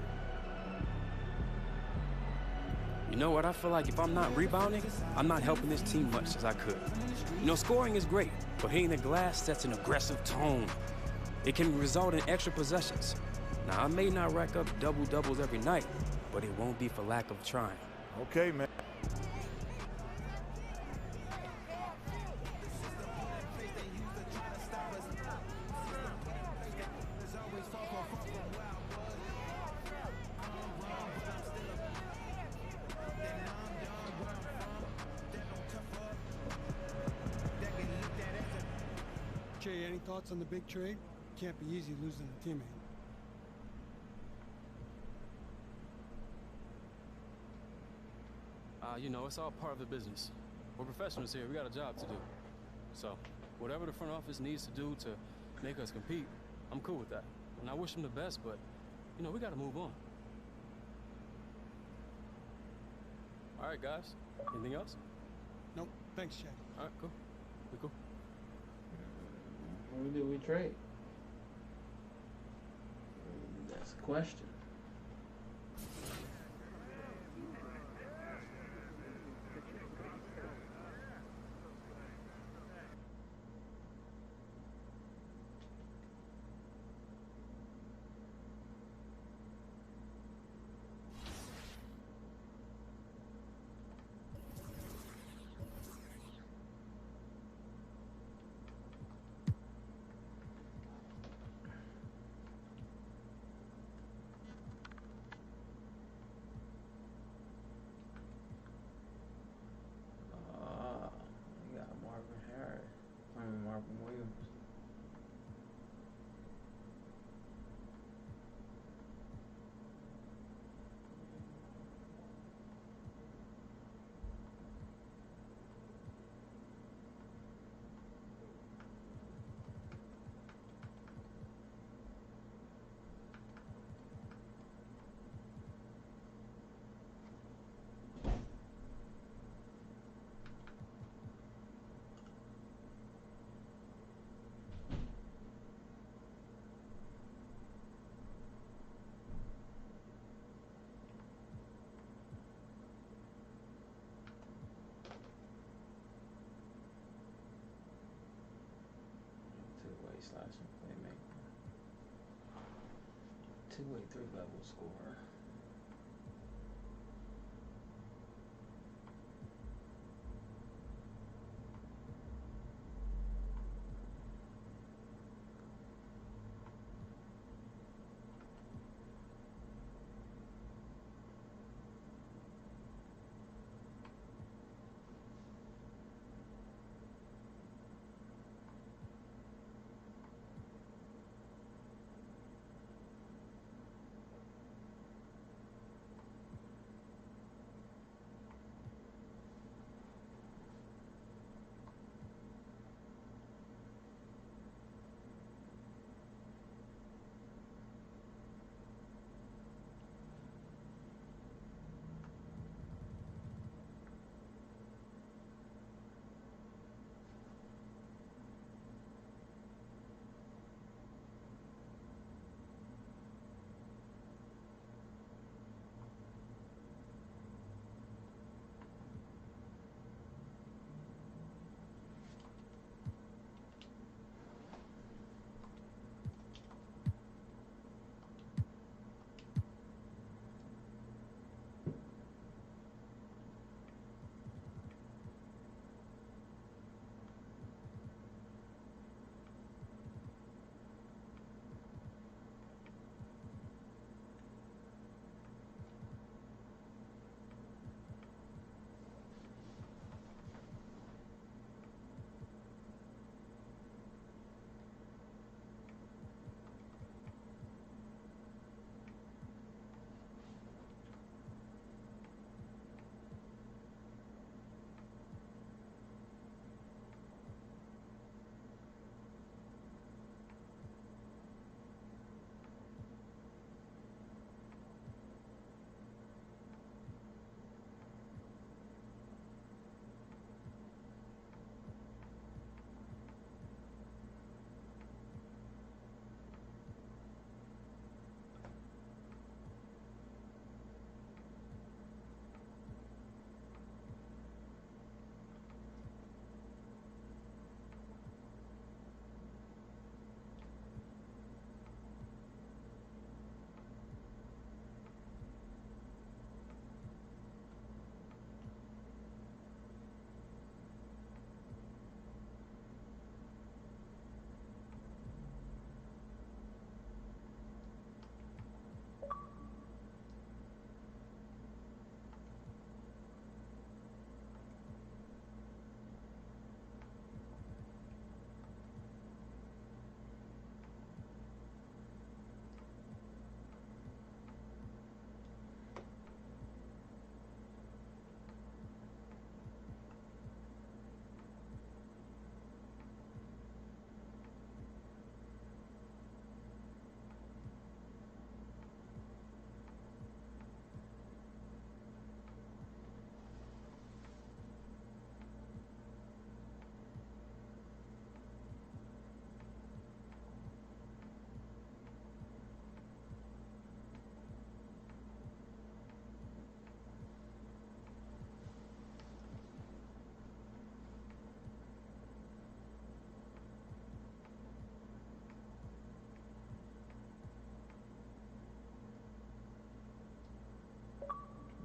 You know what? I feel like if I'm not rebounding, I'm not helping this team much as I could. You know, scoring is great, but hitting the glass sets an aggressive tone. It can result in extra possessions. Now, I may not rack up double-doubles every night, but it won't be for lack of trying. Okay, man. Jay, any thoughts on the big trade? Can't be easy losing a teammate. You know, it's all part of the business. We're professionals here. We got a job to do. So, whatever the front office needs to do to make us compete, I'm cool with that. And I wish them the best, but, you know, we got to move on. All right, guys. Anything else? Nope. Thanks, Jay. All right, cool. We cool. Who did we trade? That's a question. slashing playmaker. Two-way, three-level scorer.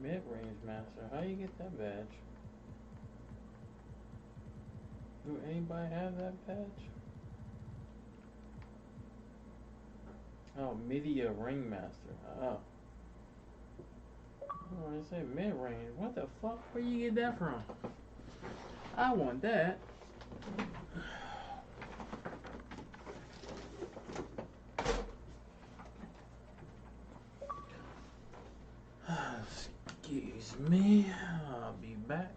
Mid-range master. How you get that badge? Do anybody have that badge? Oh, media ringmaster. Oh. Oh, I say mid-range. What the fuck? Where you get that from? I want that. Excuse me. I'll be back.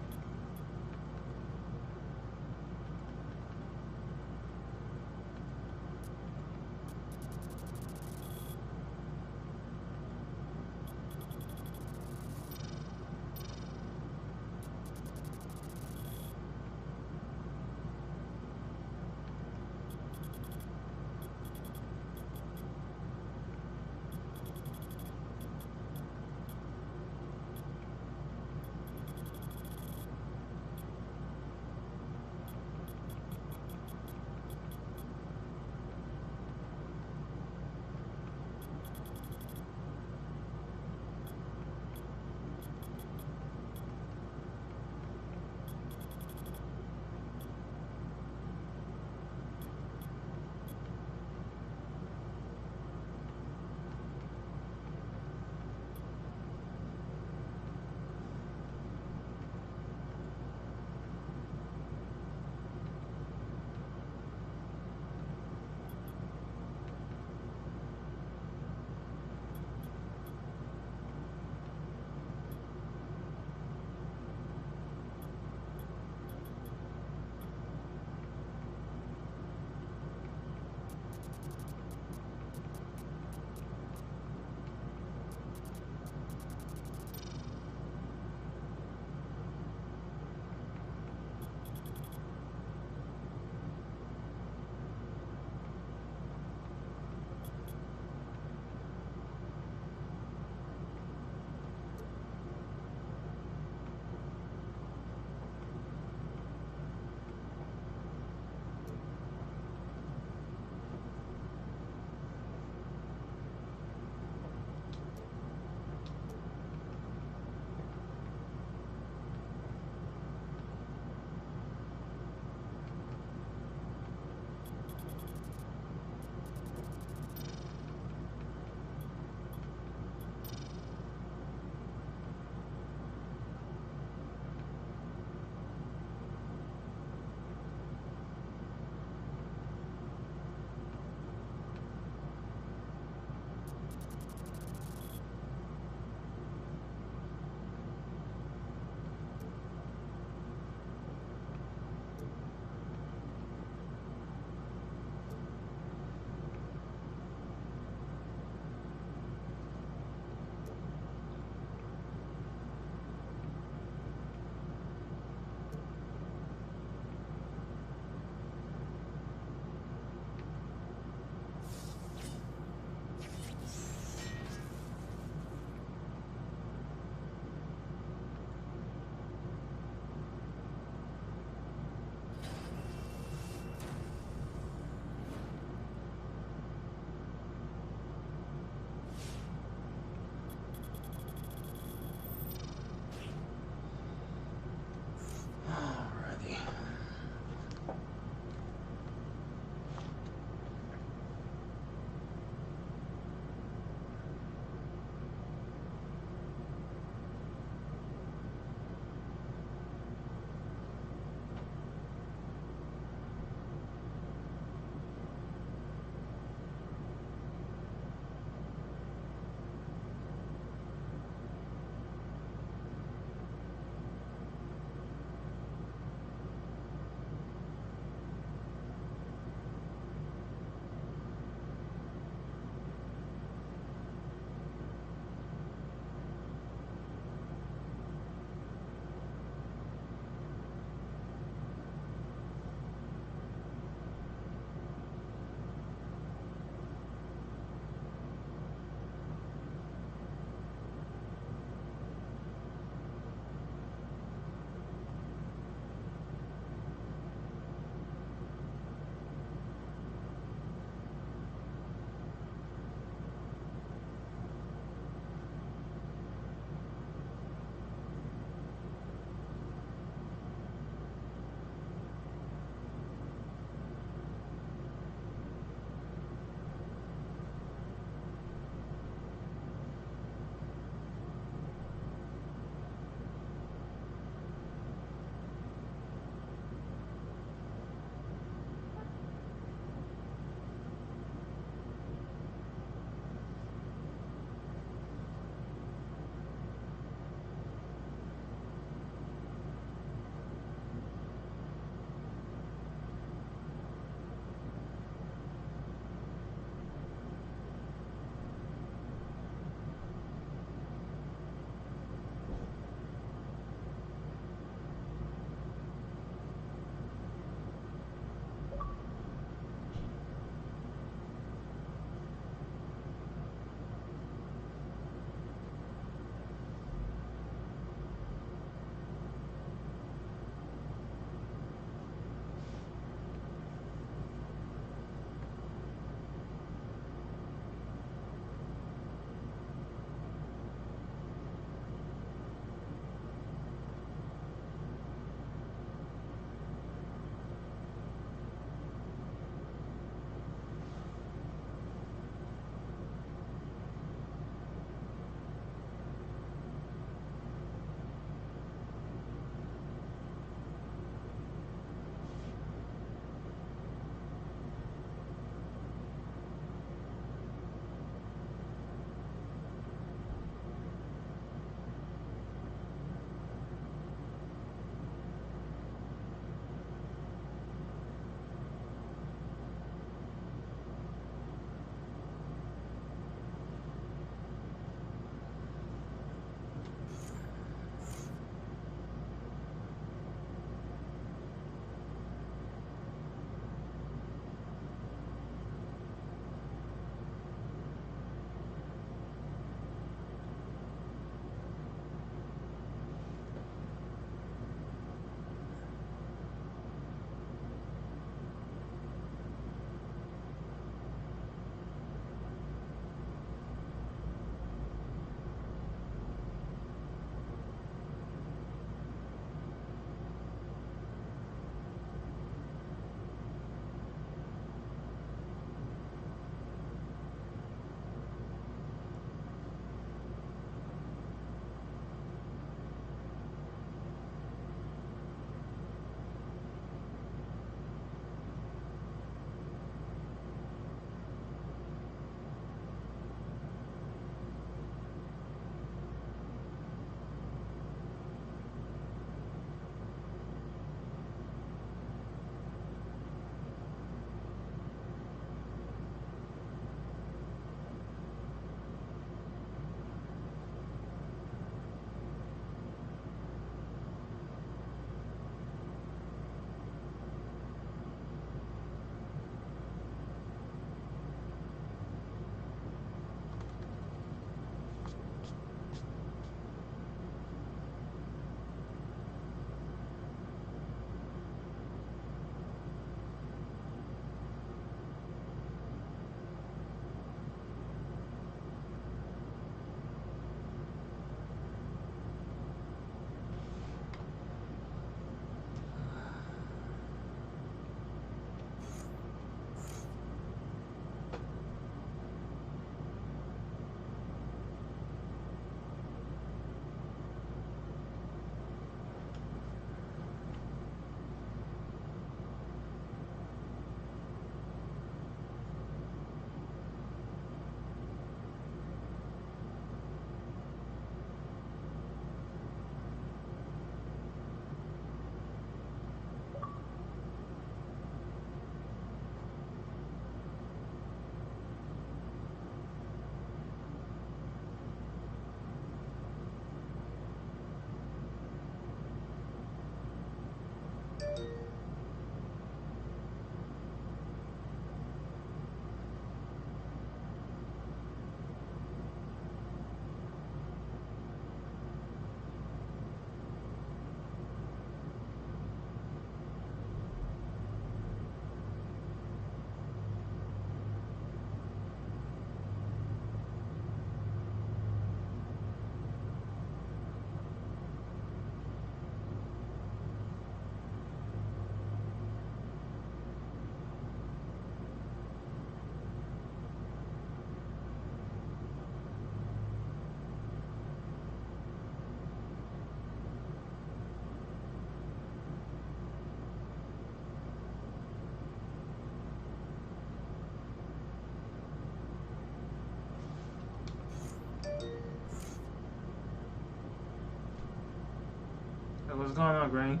Hey, what's going on, Green?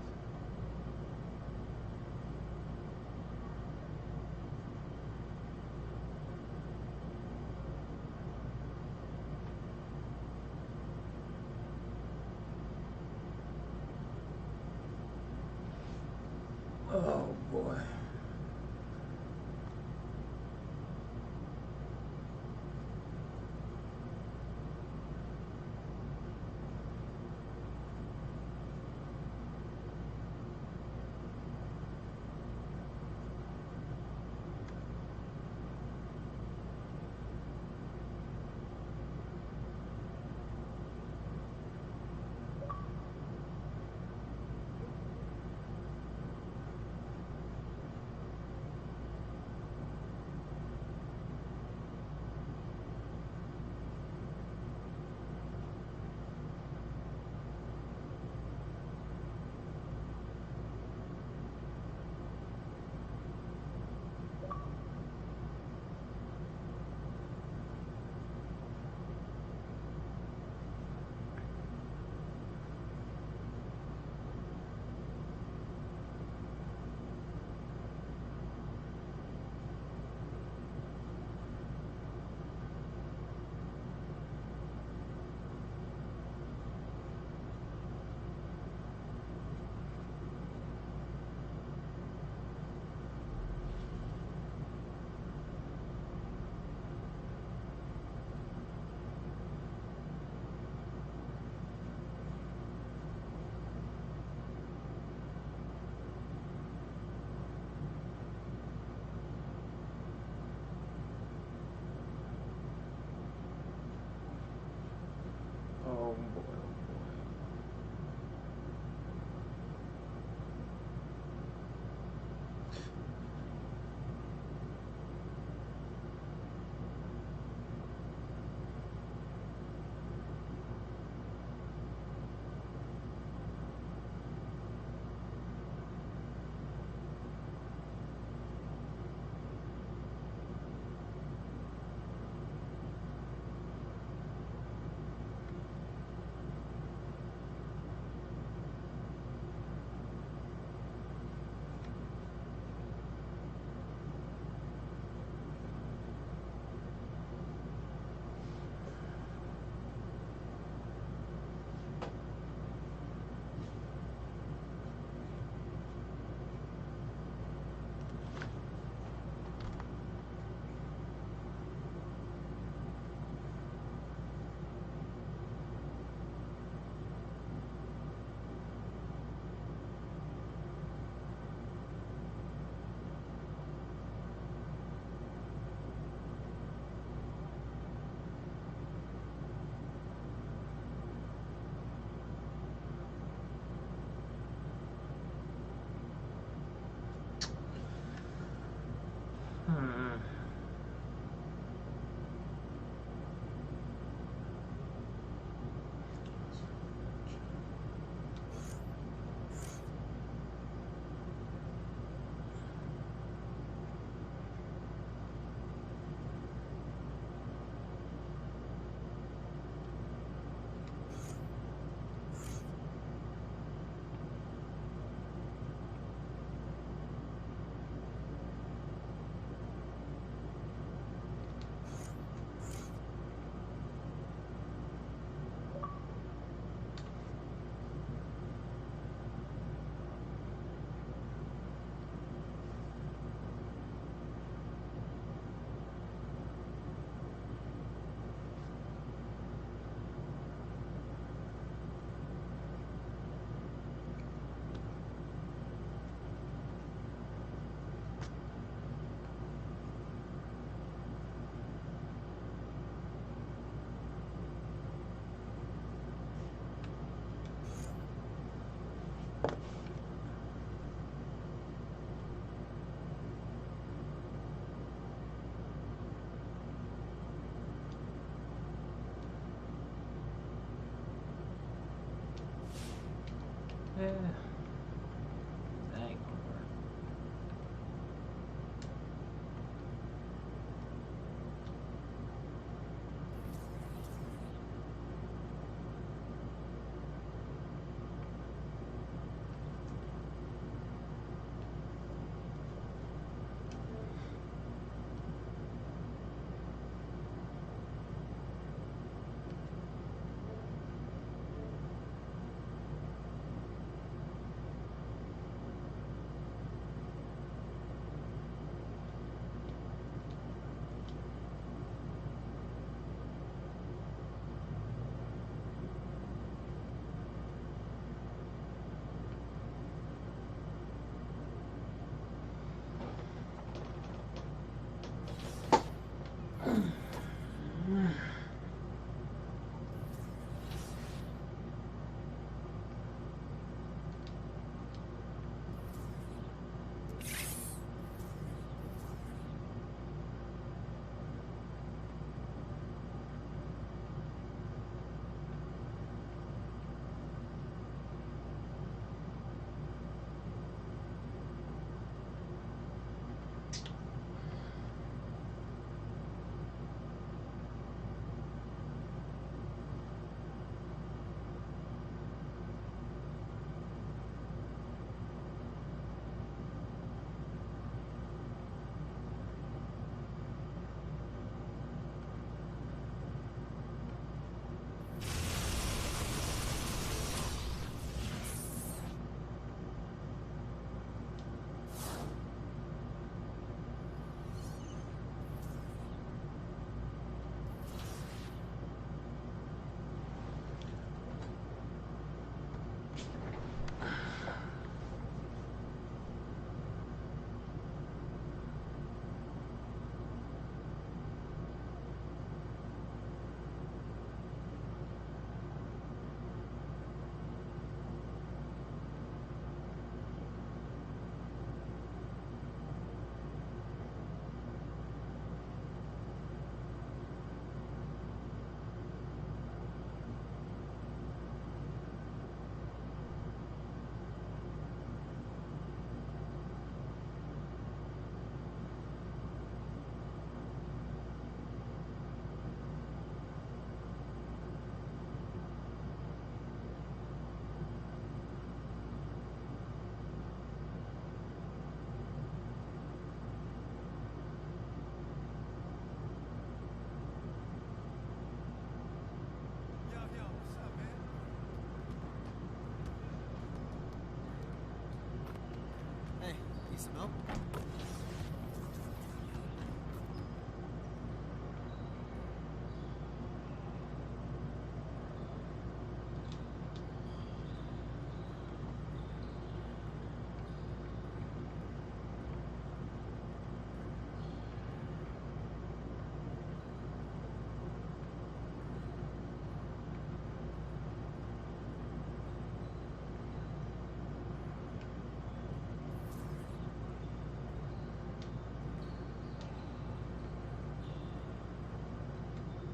Oh boy. Oh boy. Yeah. That ain't gonna work. know.